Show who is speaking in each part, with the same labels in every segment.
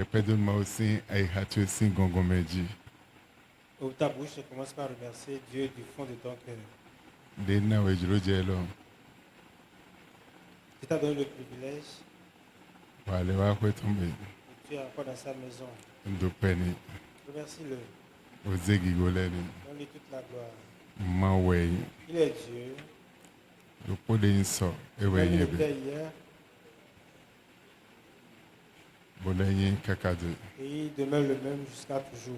Speaker 1: Pardonne-moi aussi, Aïhatu Singongomeji.
Speaker 2: Ouvre ta bouche et commence par remercier Dieu du fond de ton cœur.
Speaker 1: Dena Wejrojelo,
Speaker 2: Il t'a donné le privilège
Speaker 1: Walewa Wetombe,
Speaker 2: et tu es encore dans sa maison.
Speaker 1: Ndopeni,
Speaker 2: Remercie-le.
Speaker 1: Ozegi Goleni,
Speaker 2: Donne-lui toute la gloire.
Speaker 1: Mawei,
Speaker 2: Il est Dieu.
Speaker 1: le pot d'inso,
Speaker 2: Comme il
Speaker 1: Eweyebe,
Speaker 2: était hier
Speaker 1: Bolenye Kakade,
Speaker 2: et il demeure le même jusqu'à toujours.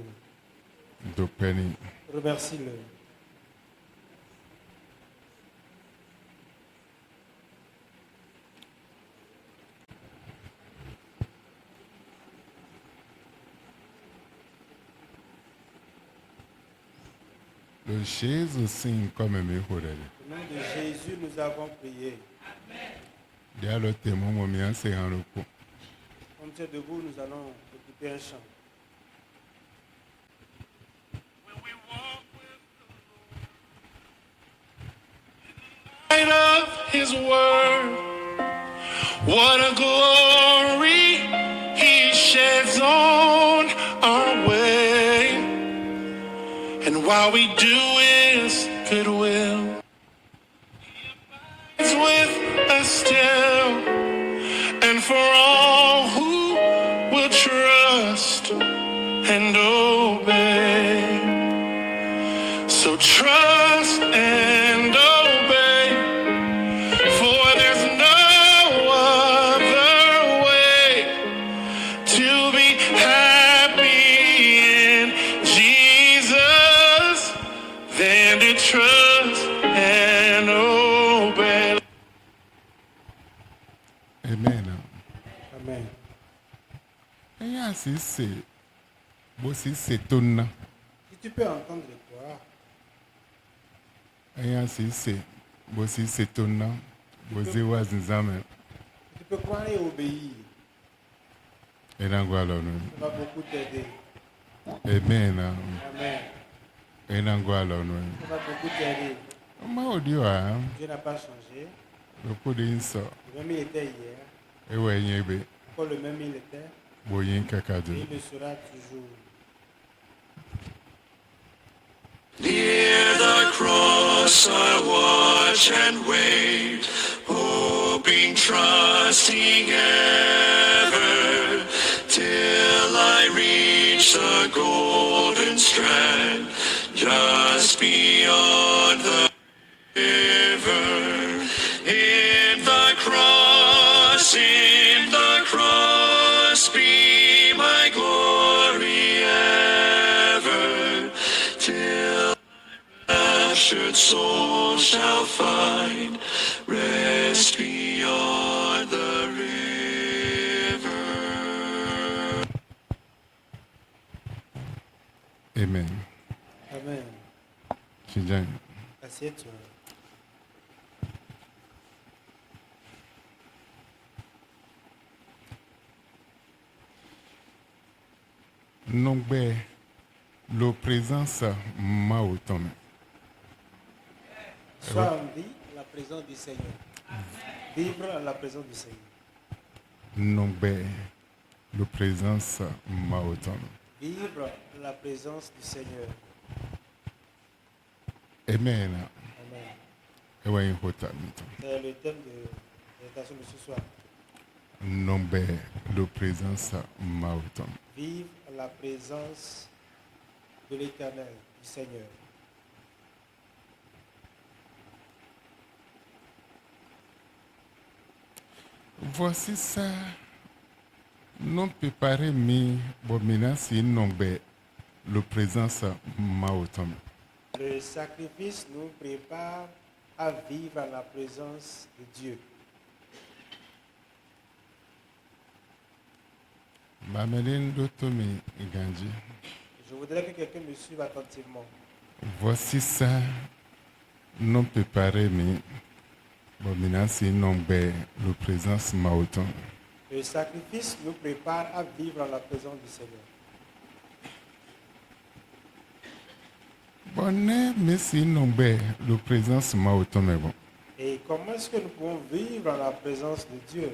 Speaker 1: Ndopeni,
Speaker 2: Remercie-le.
Speaker 1: le Jésus signe comme un méhorel.
Speaker 2: Au nom de Jésus, nous avons prié.
Speaker 1: Dialo témoin, mon mien, c'est un repos.
Speaker 2: Comme tu es debout, nous allons écouter un chant.
Speaker 3: Light of his word, what a glory he sheds on our way. And while we do his goodwill, he's with us still. And for all who will trust and obey, so trust and obey, for there's no other way to be happy in Jesus than to trust and obey.
Speaker 1: Amen.
Speaker 2: Amen.
Speaker 1: Et ainsi, c'est. Bossi, c'est ton.
Speaker 2: Si tu peux entendre les voix,
Speaker 1: Et ainsi, c'est. Bossi, c'est ton. Bossi, Wazinzame.
Speaker 2: tu peux croire et obéir.
Speaker 1: Et Nangwalon.
Speaker 2: Ça va beaucoup t'aider.
Speaker 1: Amen.
Speaker 2: Amen.
Speaker 1: Et Nangwalon.
Speaker 2: Ça va beaucoup t'aider.
Speaker 1: Maudio, hein.
Speaker 2: Dieu n'a pas changé.
Speaker 1: Le pot d'inso,
Speaker 2: Le même il était hier.
Speaker 1: Eweyebe,
Speaker 2: Encore le même il était.
Speaker 1: Boyin
Speaker 2: Et
Speaker 1: Kakade.
Speaker 2: il le sera toujours.
Speaker 3: Near the cross I watch and wait, hoping, trusting ever, till I reach the golden strand, just beyond the river. In the cross be my glory ever, till raptured soul shall find rest beyond the river.
Speaker 1: Amen.
Speaker 2: Amen.
Speaker 1: Chijan.
Speaker 2: Assieds-toi.
Speaker 1: Nongbe, le présence m'a autant.
Speaker 2: Sois en vie la présence du Seigneur. Vivre à la présence du Seigneur.
Speaker 1: Nongbe, le présence m'a autant.
Speaker 2: Vivre la présence du Seigneur.
Speaker 1: Amen.
Speaker 2: Amen.
Speaker 1: Ewayin hota mito.
Speaker 2: C'est le thème de l'éducation de ce soir.
Speaker 1: Nongbe, le présence m'a autant.
Speaker 2: Vivre à la présence de l'Éternel, du Seigneur.
Speaker 1: Voici ça. Non préparé mi bomina si nongbe, le présence m'a autant.
Speaker 2: Le sacrifice nous prépare à vivre à la présence de Dieu.
Speaker 1: Mamelin dotomi ganji.
Speaker 2: Je voudrais que quelqu'un me suive attentivement.
Speaker 1: Voici ça. Non préparé mi bomina si nongbe, le présence m'a autant.
Speaker 2: Le sacrifice nous prépare à vivre à la présence du Seigneur.
Speaker 1: Bonne, mais si nongbe, le présence m'a autant mais bon.
Speaker 2: Et comment est-ce que nous pouvons vivre à la présence de Dieu?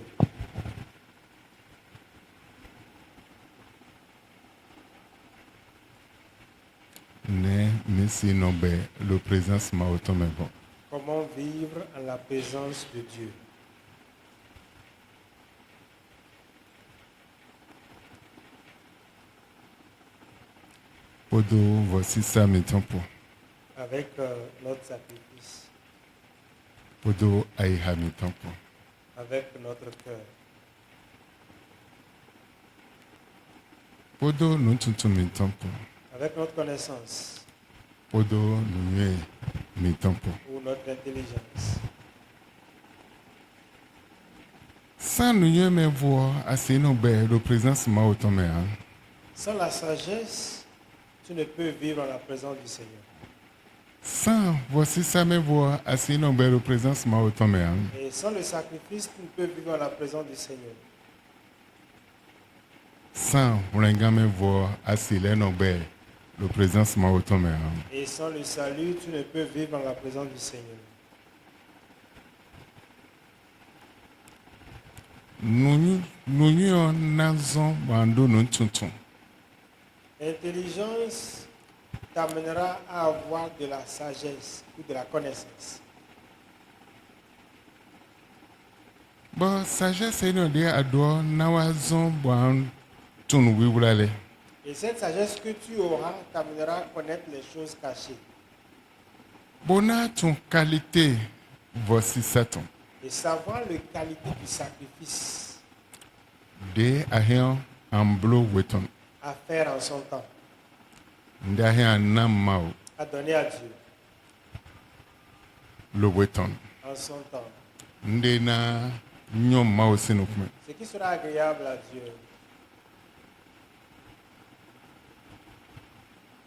Speaker 1: ne misi nombe le présence ma otomebo.
Speaker 2: Comment vivre en la présence de Dieu?
Speaker 1: Podo voici ça mi tempo.
Speaker 2: Avec notre sacrifice,
Speaker 1: Podo aiha mi tempo.
Speaker 2: avec notre cœur,
Speaker 1: Podo nuntuntu mi tempo.
Speaker 2: avec notre connaissance
Speaker 1: Podo nunye mi tempo.
Speaker 2: ou notre intelligence.
Speaker 1: Sans nunye me voir assez nombe le présence ma otomea.
Speaker 2: Sans la sagesse, tu ne peux vivre en la présence du Seigneur.
Speaker 1: Sans voici ça me voir assez nombe le présence ma otomea.
Speaker 2: Et sans le sacrifice, tu ne peux vivre en la présence du Seigneur.
Speaker 1: Sans voulenga me voir assez les nombe le présence ma otomea.
Speaker 2: Et sans le salut, tu ne peux vivre en la présence du Seigneur.
Speaker 1: Nunye nazon bando nuntuntu.
Speaker 2: L'intelligence t'amènera à avoir de la sagesse ou de la connaissance.
Speaker 1: Bon, sagesse est une idée à doigt, nawazon, bon, tout nous voulons.
Speaker 2: Et cette sagesse que tu auras t'amènera à connaître les choses cachées.
Speaker 1: Bona ton qualité, voici Satan.
Speaker 2: Et savoir la qualité du sacrifice
Speaker 1: De ahian amblo weton.
Speaker 2: à faire en son temps,
Speaker 1: De ahian nam mao,
Speaker 2: à donner à Dieu
Speaker 1: le weton.
Speaker 2: en son temps.
Speaker 1: De na nyom mao sinukme.
Speaker 2: Ce qui sera agréable à Dieu.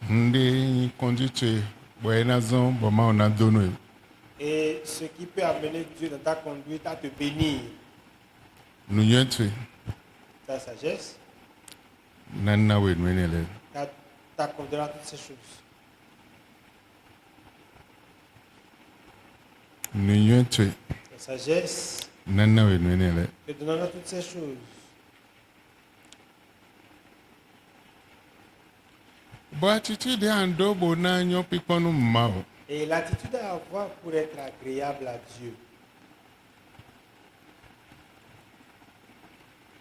Speaker 1: De conduite, boyenazon, bon mao na dono.
Speaker 2: Et ce qui peut amener Dieu dans ta conduite à te bénir.
Speaker 1: Nous y entrer,
Speaker 2: Ta sagesse
Speaker 1: nana we menele.
Speaker 2: t'accordera toutes ces choses.
Speaker 1: Nous y entrer,
Speaker 2: Ta sagesse
Speaker 1: nana we menele.
Speaker 2: te donnera toutes ces choses.
Speaker 1: Bo attitude ando bona nyo pikonu mao.
Speaker 2: Et l'attitude à avoir pour être agréable à Dieu.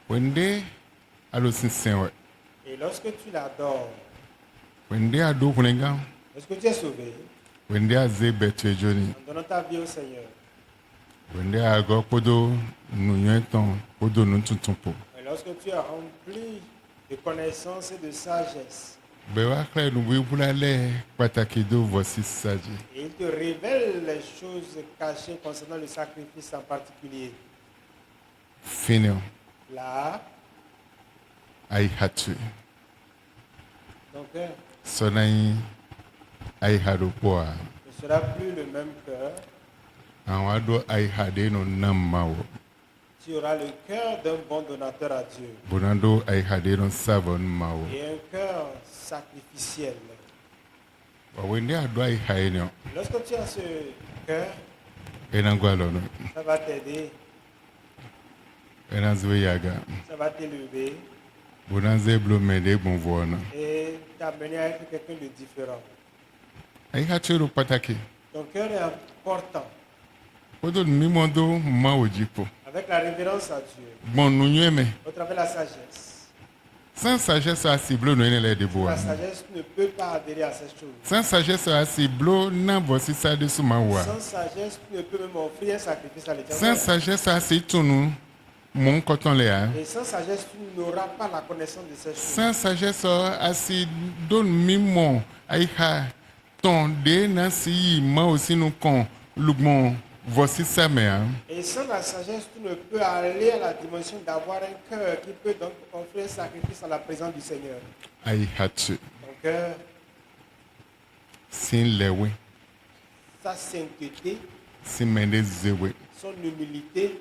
Speaker 1: Wende alo sinsenwe.
Speaker 2: Et lorsque tu l'adores,
Speaker 1: Wende ado kunenga.
Speaker 2: lorsque tu es sauvé,
Speaker 1: Wende aze betwe joni.
Speaker 2: en donnant ta vie au Seigneur,
Speaker 1: Wende ago podo nunyeton podo nuntuntumpo.
Speaker 2: et lorsque tu es rempli de connaissances et de sagesse,
Speaker 1: Bewa kle nubu bulale pataki do voici saji.
Speaker 2: et il te révèle les choses cachées concernant le sacrifice en particulier,
Speaker 1: Finio
Speaker 2: là,
Speaker 1: ai hatu.
Speaker 2: ton cœur
Speaker 1: Sonai ai hado poa.
Speaker 2: ne sera plus le même cœur.
Speaker 1: Anwado ai hade no namao.
Speaker 2: Tu auras le cœur d'un bon donateur à Dieu
Speaker 1: Bonando ai hade no savon mao.
Speaker 2: et un cœur sacrificiel.
Speaker 1: Wende ado ai haenyo.
Speaker 2: Lorsque tu as ce cœur,
Speaker 1: Enangwalono.
Speaker 2: ça va t'aider,
Speaker 1: Enazwe yaga.
Speaker 2: ça va t'élever
Speaker 1: Bonanze blomede bonvoana.
Speaker 2: et t'amener à être quelqu'un de différent.
Speaker 1: Ai hatu ro pataki.
Speaker 2: Ton cœur est important
Speaker 1: Podo mimondo mao jipo.
Speaker 2: avec la révérence à Dieu,
Speaker 1: Bon nunyeme.
Speaker 2: au travers de la sagesse.
Speaker 1: Sans sagesse à ciblo no enele de boa.
Speaker 2: La sagesse ne peut pas adhérer à ces choses.
Speaker 1: Sans sagesse à ciblo na voici ça de sumawa.
Speaker 2: Sans sagesse, tu ne peux même offrir un sacrifice à
Speaker 1: Sans
Speaker 2: l'Éternel.
Speaker 1: sagesse à citunu mon coton léa.
Speaker 2: Et sans sagesse, tu n'auras pas la connaissance de ces choses.
Speaker 1: Sans sagesse à si don mimo aiha ton de na si ma aussi nous con lugmon voici ça mea.
Speaker 2: Et sans la sagesse, tu ne peux aller à la dimension d'avoir un cœur qui peut donc offrir un sacrifice à la présence du Seigneur.
Speaker 1: Ai hatu
Speaker 2: Ton cœur,
Speaker 1: sin lewe
Speaker 2: sa sainteté,
Speaker 1: sin mende zewe
Speaker 2: son humilité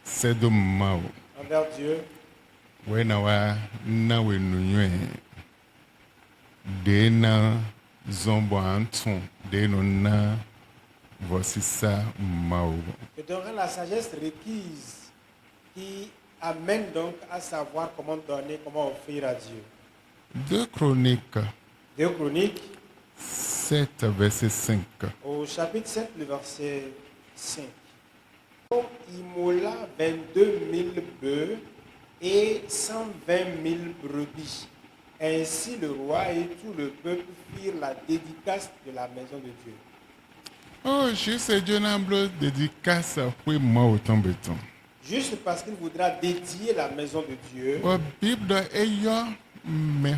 Speaker 1: sedo mao.
Speaker 2: envers Dieu,
Speaker 1: Wena wa na we nunywe de na zombo anton de no na voici ça mao.
Speaker 2: te donnera la sagesse requise qui amène donc à savoir comment donner, comment offrir à Dieu.
Speaker 1: 2 Chroniques
Speaker 2: 2 Chroniques,
Speaker 1: 7, verset 5.
Speaker 2: au chapitre 7, le verset 5. Il immola 22 000 bœufs et 120 000 brebis. Ainsi le roi et tout le peuple firent la dédicace de la maison de Dieu.
Speaker 1: Oh, juste Dieu n'a pas dédicace pour moi autant béton.
Speaker 2: Juste parce qu'il voudra dédier la maison de Dieu.
Speaker 1: La Bible est mais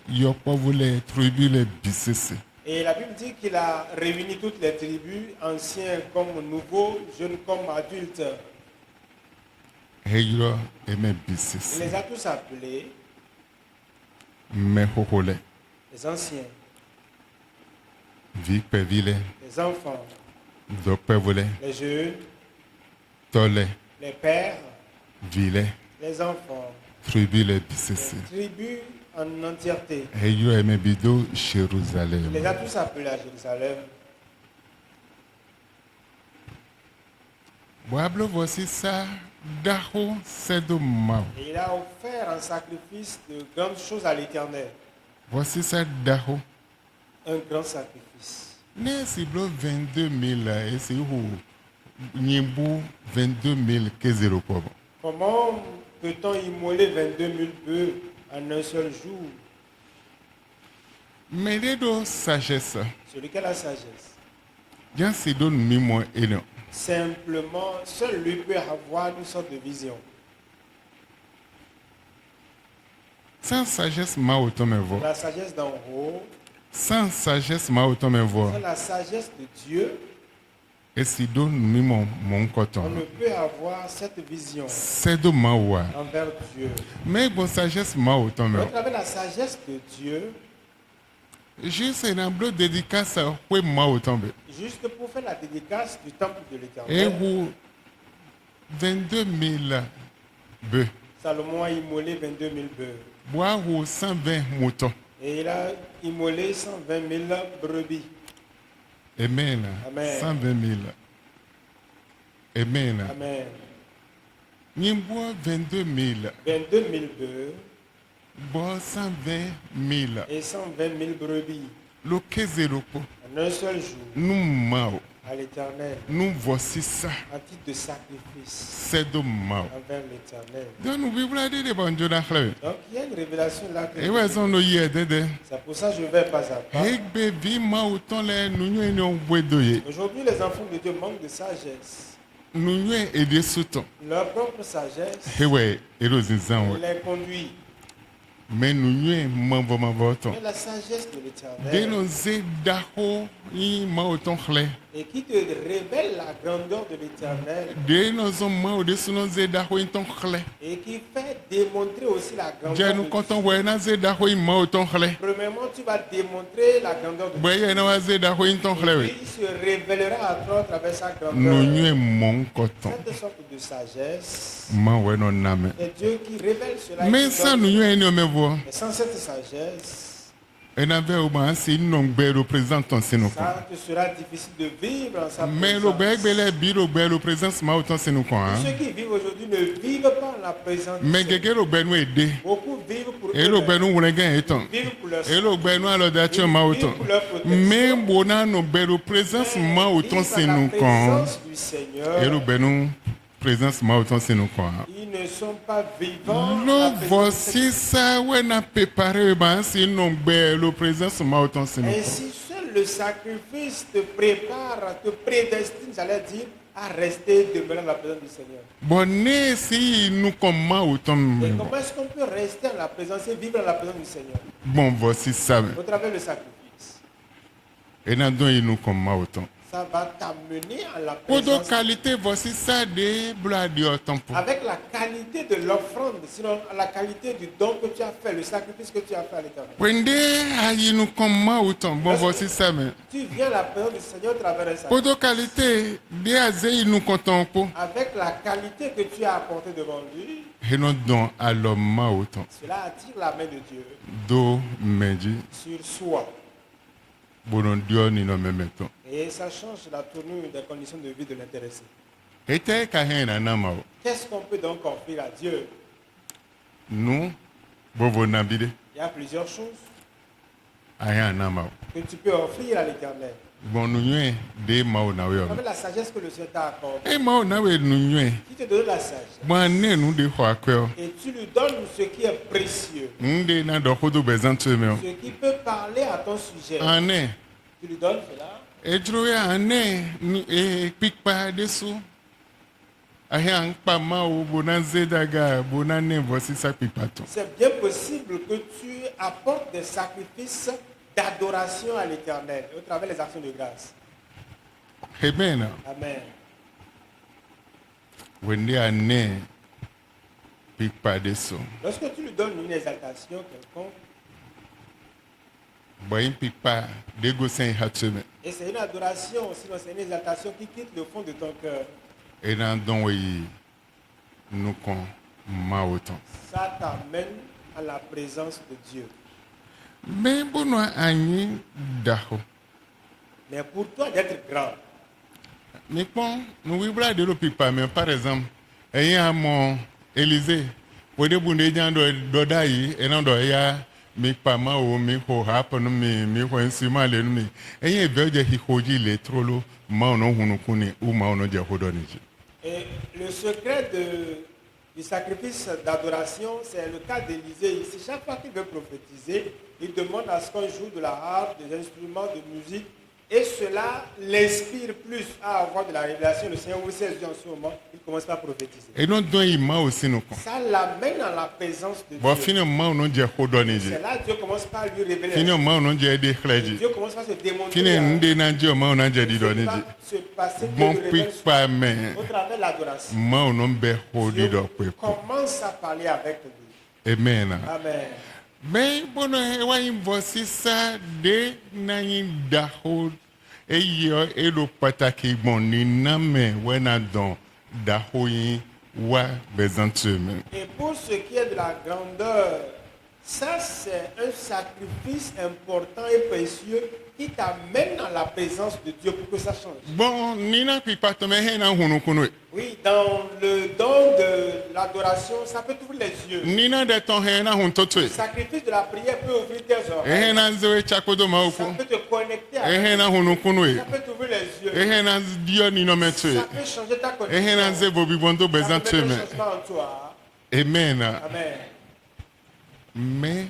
Speaker 1: yo pas voulu tribu les BCC.
Speaker 2: Et la Bible dit qu'il a réuni toutes les tribus, anciens comme nouveaux, jeunes comme adultes.
Speaker 1: Yo et mes
Speaker 2: Il
Speaker 1: BCC.
Speaker 2: les a tous appelés
Speaker 1: Mais
Speaker 2: les anciens,
Speaker 1: vie pevile,
Speaker 2: les enfants,
Speaker 1: do pevule,
Speaker 2: les jeunes,
Speaker 1: tole,
Speaker 2: les pères,
Speaker 1: vile,
Speaker 2: les enfants,
Speaker 1: tribu les
Speaker 2: les
Speaker 1: BCC.
Speaker 2: tribus en entièreté.
Speaker 1: Yo et mes bido
Speaker 2: Il
Speaker 1: Jérusalem.
Speaker 2: les a tous appelés à Jérusalem.
Speaker 1: Bible voici ça, daho c'est de mau.
Speaker 2: Et il a offert un sacrifice de grandes choses à l'Éternel.
Speaker 1: Voici ça daho.
Speaker 2: Un grand sacrifice.
Speaker 1: Ne si blo 22 000 et c'est où Nimbu 22 000 que zéro pour bon.
Speaker 2: Comment peut-on immoler 22 000 bœufs en un seul jour?
Speaker 1: Mais les deux sagesse,
Speaker 2: Celui qui a la sagesse.
Speaker 1: bien c'est donne mimo et non.
Speaker 2: Simplement, seul lui peut avoir une sorte de vision.
Speaker 1: Sans sagesse, ma autant me voir.
Speaker 2: La sagesse d'en haut,
Speaker 1: Sans sagesse, ma autant me voir.
Speaker 2: sans la sagesse de Dieu,
Speaker 1: Et si donne mimo mon
Speaker 2: on
Speaker 1: coton.
Speaker 2: ne peut avoir cette vision
Speaker 1: C'est de ma wa.
Speaker 2: envers Dieu.
Speaker 1: Mais bon sagesse, ma autant me
Speaker 2: À
Speaker 1: voir.
Speaker 2: travers la sagesse de Dieu,
Speaker 1: Juste un bleu dédicace à ouais ma autant be.
Speaker 2: juste pour faire la dédicace du temple de
Speaker 1: Et
Speaker 2: l'Éternel,
Speaker 1: où 22 000 bœufs.
Speaker 2: Salomon a immolé 22 000 bœufs.
Speaker 1: Bois ou 120 moutons.
Speaker 2: Et il a immolé 120 000 brebis.
Speaker 1: Amen.
Speaker 2: Amen.
Speaker 1: 120 000. Amen.
Speaker 2: Amen.
Speaker 1: Nimbois 22 000.
Speaker 2: 22 000 bœufs
Speaker 1: Bois 120 000.
Speaker 2: et 120 000 brebis
Speaker 1: Le kézélopo.
Speaker 2: en un seul jour
Speaker 1: Nous mao.
Speaker 2: à l'Éternel,
Speaker 1: Nous voici ça.
Speaker 2: en titre de sacrifice
Speaker 1: C'est de mao.
Speaker 2: envers l'Éternel.
Speaker 1: Donc nous vivons des bons jours d'achlé.
Speaker 2: Donc il y a une révélation là que
Speaker 1: Et ouais, son no yé dédé.
Speaker 2: c'est pour ça que je vais pas à pas.
Speaker 1: Et bébé mao ton les nous nous nous boidoyer.
Speaker 2: Aujourd'hui, les enfants de Dieu manquent de sagesse.
Speaker 1: Nous nous aider souton.
Speaker 2: Leur propre sagesse
Speaker 1: Et ouais, et le zinzan ouais.
Speaker 2: les conduit.
Speaker 1: Mais nous nous mambo mamboton.
Speaker 2: Mais la sagesse de
Speaker 1: Dès
Speaker 2: l'Éternel
Speaker 1: nos daho y mao ton chlé.
Speaker 2: et qui te révèle la grandeur de l'Éternel
Speaker 1: Dès nos hommes mao de sous nos daho y ton chlé.
Speaker 2: et qui fait démontrer aussi la
Speaker 1: J'ai
Speaker 2: grandeur
Speaker 1: nous
Speaker 2: de
Speaker 1: quand
Speaker 2: Dieu.
Speaker 1: on voit na daho y mao ton chlé.
Speaker 2: Premièrement, tu vas démontrer la grandeur de Dieu.
Speaker 1: Boye na wa daho y ton chlé.
Speaker 2: Et puis, il se révélera à toi à travers sa
Speaker 1: Nous
Speaker 2: grandeur.
Speaker 1: nous mon coton.
Speaker 2: Cette sorte de sagesse,
Speaker 1: Ma ouais non name.
Speaker 2: c'est Dieu qui révèle cela. et
Speaker 1: Mais
Speaker 2: qui
Speaker 1: ça
Speaker 2: donne.
Speaker 1: nous nous me voir.
Speaker 2: Et sans cette sagesse,
Speaker 1: Et n'avait au moins si non be représentant c'est nous.
Speaker 2: ça te sera difficile de vivre en sa
Speaker 1: Mais le
Speaker 2: présence.
Speaker 1: bec le biro be le présence ma autant c'est nous quoi.
Speaker 2: Ceux qui vivent aujourd'hui ne vivent pas en la présence du
Speaker 1: Mais
Speaker 2: Seigneur.
Speaker 1: gege le benu aider.
Speaker 2: Beaucoup vivent pour
Speaker 1: Et le
Speaker 2: eux-mêmes.
Speaker 1: benu wule gen eton.
Speaker 2: Vivent pour leur
Speaker 1: Et le benu alors d'action ma autant.
Speaker 2: pour leur protection.
Speaker 1: Mais bona no be le présence ma autant c'est nous
Speaker 2: la
Speaker 1: quoi.
Speaker 2: présence du Seigneur.
Speaker 1: Et le benu présence ma autant c'est nous quoi.
Speaker 2: Ils ne sont pas vivants.
Speaker 1: Le
Speaker 2: en la présence du
Speaker 1: voici ça ouais n'a préparé ben si non be le présence ma autant c'est nous.
Speaker 2: Ainsi, seul le sacrifice te prépare, te prédestine, j'allais dire, à rester demeurant dans la présence du Seigneur.
Speaker 1: Bon ne si nous comme ma autant.
Speaker 2: Et comment est-ce qu'on peut rester en la présence et vivre dans la présence du Seigneur?
Speaker 1: Bon voici ça.
Speaker 2: Au travers du sacrifice.
Speaker 1: Et n'a donc nous comme ma autant.
Speaker 2: Ça va t'amener à la
Speaker 1: Pour de
Speaker 2: présence
Speaker 1: qualité, voici ça de bladi au temple.
Speaker 2: avec la qualité de l'offrande, sinon la qualité du don que tu as fait, le sacrifice que tu as fait à l'Éternel.
Speaker 1: Prende aïe nous comme ma autant. Bon voici ça mais.
Speaker 2: Tu viens à la présence du Seigneur au travers de ça.
Speaker 1: Pour de qualité, de azei nous comptons pour.
Speaker 2: Avec la qualité que tu as apportée devant lui,
Speaker 1: Et nous don à l'homme ma autant.
Speaker 2: cela attire la main de Dieu
Speaker 1: Do meji.
Speaker 2: sur soi.
Speaker 1: Bon Dieu ni no me mettons.
Speaker 2: Et ça change la tournure des conditions de vie de l'intéressé.
Speaker 1: Et t'es kahena na mao.
Speaker 2: Qu'est-ce qu'on peut donc offrir à Dieu?
Speaker 1: Nous, bobo nabide.
Speaker 2: Il Il y a plusieurs choses
Speaker 1: aya na ma
Speaker 2: que tu peux offrir à l'Éternel.
Speaker 1: bon nu nyue de ma o na we o
Speaker 2: Avec la sagesse que le Seigneur t'a accordée.
Speaker 1: e ma o na we nu nyue
Speaker 2: Qui te donne la sagesse.
Speaker 1: bon ne nu de ho akwe
Speaker 2: Et tu lui donnes ce qui est précieux.
Speaker 1: nde na do hodo bezantu me o
Speaker 2: Ce qui peut parler à ton sujet.
Speaker 1: ane
Speaker 2: Tu lui donnes cela.
Speaker 1: edro ya ane e pikpa de so ahia nkpa ma o bona zedaga bona ne vosisa pikpa to
Speaker 2: C'est bien possible que tu apportes des sacrifices d'adoration à l'Éternel au travers des actions de grâce.
Speaker 1: amen
Speaker 2: Amen.
Speaker 1: wende ane pikpa de so
Speaker 2: Lorsque tu lui donnes une exaltation quelconque,
Speaker 1: boyin pikpa de go sen hatme
Speaker 2: et c'est une adoration, sinon c'est une exaltation qui quitte le fond de ton cœur,
Speaker 1: e na don we nu kon ma o ton
Speaker 2: ça t'amène à la présence de Dieu.
Speaker 1: me bono anyi daho
Speaker 2: Mais pour toi d'être grand,
Speaker 1: me pon nu wibra de lo pikpa me par exemple eyin amo Élysée wode bunde jan do dai e na do ya mi pa ma o mi ho happen mi ho ensima le mi eyin ebe je hi hoji le trolo ma ono hunu kuni u ma ono je hodoni ji
Speaker 2: et le secret du sacrifice d'adoration, c'est le cas d'Élisée ici. Chaque fois qu'il veut prophétiser, il demande à ce qu'on joue de la harpe, des instruments de musique, et cela l'inspire plus à avoir de la révélation. Le Seigneur ouvre ses yeux en ce moment, il commence par prophétiser.
Speaker 1: e no don yi ma o sinu kon
Speaker 2: Ça l'amène à la présence de
Speaker 1: bo
Speaker 2: Dieu.
Speaker 1: fini ma ono je hodoni ji
Speaker 2: C'est là que Dieu commence par lui révéler.
Speaker 1: fini ma ono je de khleji
Speaker 2: Dieu commence par se démontrer.
Speaker 1: fini nde na je ma ono je di do ni ji
Speaker 2: Se passer
Speaker 1: bon
Speaker 2: Dieu le révèle
Speaker 1: pikpa me
Speaker 2: au travers de l'adoration.
Speaker 1: ma ono be hodi
Speaker 2: Dieu
Speaker 1: do pe ko
Speaker 2: commence à parler avec lui.
Speaker 1: amen
Speaker 2: Amen.
Speaker 1: me bono e wa yin vosisa de na yin daho eyo elo pataki bon ni na me wena don daho yin wa bezantu me
Speaker 2: Et pour ce qui est de la grandeur, ça c'est un sacrifice important et précieux qui t'amène à la présence de Dieu pour que ça change.
Speaker 1: bon ni na pikpa to me he na hunu kunu
Speaker 2: Oui, dans le don de l'adoration, ça peut t'ouvrir les yeux.
Speaker 1: ni na de ton he na hun toto
Speaker 2: Le sacrifice de la prière peut ouvrir tes
Speaker 1: e
Speaker 2: oreilles.
Speaker 1: he na zewe chakodo ma
Speaker 2: Ça
Speaker 1: oku
Speaker 2: peut te connecter
Speaker 1: e
Speaker 2: avec
Speaker 1: he na hunu kunu
Speaker 2: ça peut t'ouvrir les yeux.
Speaker 1: e he na dio ni no metu
Speaker 2: Ça peut changer ta
Speaker 1: e he na
Speaker 2: condition.
Speaker 1: ze bobi bondo
Speaker 2: Ça peut
Speaker 1: bezantu
Speaker 2: mettre
Speaker 1: me
Speaker 2: un changement en toi.
Speaker 1: amen
Speaker 2: Amen.
Speaker 1: me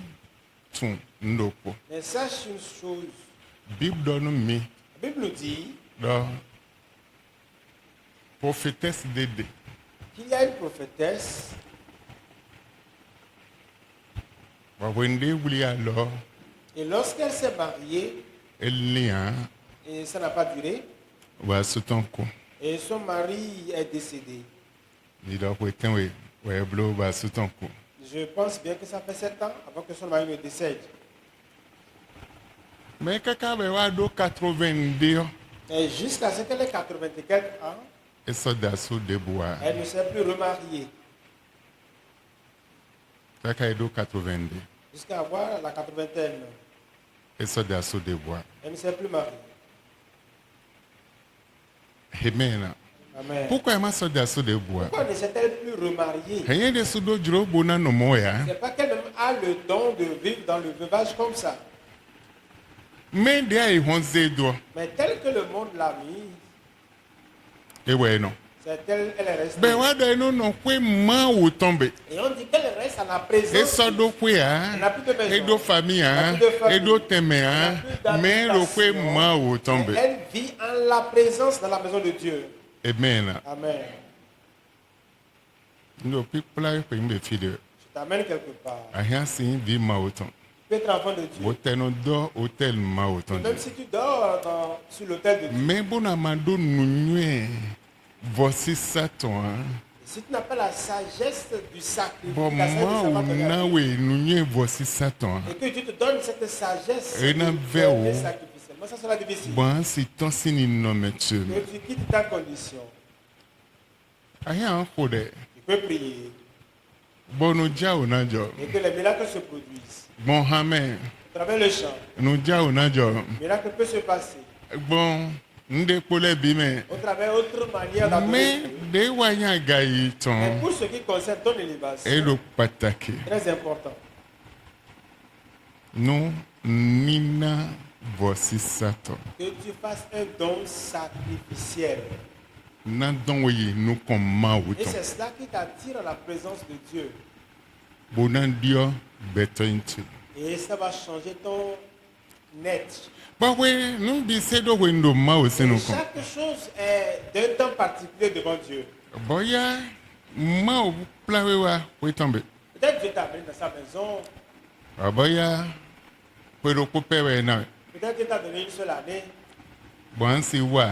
Speaker 1: tun ndopo
Speaker 2: Mais sache une chose.
Speaker 1: Bible donne mi
Speaker 2: La Bible nous dit
Speaker 1: do prophétesse Dédé
Speaker 2: qu'il y a une prophétesse
Speaker 1: wa wende wuli alors
Speaker 2: et lorsqu'elle s'est mariée,
Speaker 1: elia
Speaker 2: et ça n'a pas duré,
Speaker 1: wa sutonko
Speaker 2: et son mari est décédé.
Speaker 1: ni do ko tenwe wa blo ba sutonko
Speaker 2: Je pense bien que ça fait 7 ans avant que son mari ne décède.
Speaker 1: me kaka be wa do 82
Speaker 2: Et jusqu'à ce qu'elle ait 80 et quelques ans,
Speaker 1: e so da so de bois
Speaker 2: elle ne s'est plus remariée.
Speaker 1: kaka e do 82
Speaker 2: Jusqu'à avoir la 80e.
Speaker 1: e so da so de bois
Speaker 2: Elle ne s'est plus mariée.
Speaker 1: amen
Speaker 2: Amen.
Speaker 1: pourquoi ma so da so de bois
Speaker 2: Pourquoi ne s'est-elle plus remariée?
Speaker 1: rien de so do juro bona no moya
Speaker 2: C'est pas qu'elle a le don de vivre dans le veuvage comme ça.
Speaker 1: me de ai honze do
Speaker 2: Mais tel que le monde l'a mis,
Speaker 1: e we no
Speaker 2: c'est elle est restée.
Speaker 1: be wa do no no kwe ma wo tombe
Speaker 2: Et on dit qu'elle reste à la
Speaker 1: e
Speaker 2: présence.
Speaker 1: so do kwe a
Speaker 2: Elle n'a plus de maison.
Speaker 1: e do famille a
Speaker 2: Elle n'a plus de famille.
Speaker 1: e do teme
Speaker 2: Elle
Speaker 1: a
Speaker 2: n'a plus d'habitation.
Speaker 1: me lo kwe ma wo tombe
Speaker 2: Elle vit en la présence dans la maison de Dieu.
Speaker 1: amen
Speaker 2: Amen.
Speaker 1: no people are pe mbe fide
Speaker 2: Je t'amène quelque part.
Speaker 1: ahia sin vi ma wo ton
Speaker 2: Tu peux être enfant de Dieu.
Speaker 1: wo teno do hotel ma wo ton
Speaker 2: Même si tu dors sur l'autel de Dieu.
Speaker 1: me bona ma do nunue vosi saton
Speaker 2: Si tu n'as pas la sagesse du sacrifice,
Speaker 1: bo
Speaker 2: la sagesse
Speaker 1: ma
Speaker 2: du
Speaker 1: wo
Speaker 2: sacrifice,
Speaker 1: na we nunue vosi saton
Speaker 2: et que Dieu te donne cette sagesse
Speaker 1: Et n'a
Speaker 2: de
Speaker 1: fait
Speaker 2: faire
Speaker 1: où?
Speaker 2: des sacrifices. Moi, ça sera difficile.
Speaker 1: bon si ton sini no me tu
Speaker 2: Que tu quittes ta condition.
Speaker 1: ahia an ko de
Speaker 2: Tu peux prier
Speaker 1: bo no ja o na jo
Speaker 2: et que les miracles se produisent.
Speaker 1: bon amen
Speaker 2: À travers le chant,
Speaker 1: no ja o na jo
Speaker 2: le miracle peut se passer.
Speaker 1: bon nde pole bi me
Speaker 2: Au travers d'autres manières d'adorer
Speaker 1: me
Speaker 2: Dieu.
Speaker 1: de wa nya ga yi
Speaker 2: Mais
Speaker 1: ton
Speaker 2: pour ce qui concerne ton élévation,
Speaker 1: e lo pataki
Speaker 2: très important.
Speaker 1: nous nina voici Satan.
Speaker 2: Que tu fasses un don sacrificiel.
Speaker 1: Nan don oui nous comment
Speaker 2: Et
Speaker 1: autant.
Speaker 2: c'est cela qui t'attire à la présence de Dieu.
Speaker 1: Bonan dio betonti.
Speaker 2: Et ça va changer ton net.
Speaker 1: Bah oui, nous bisons de window ma aussi
Speaker 2: Et
Speaker 1: nous.
Speaker 2: chaque chose est d'un temps particulier devant Dieu.
Speaker 1: Boya ma au plawewa oui tomber.
Speaker 2: Peut-être Dieu t'a amené dans sa maison.
Speaker 1: Boya pero couper na.
Speaker 2: Peut-être Dieu t'a donné une seule année
Speaker 1: Bon si wa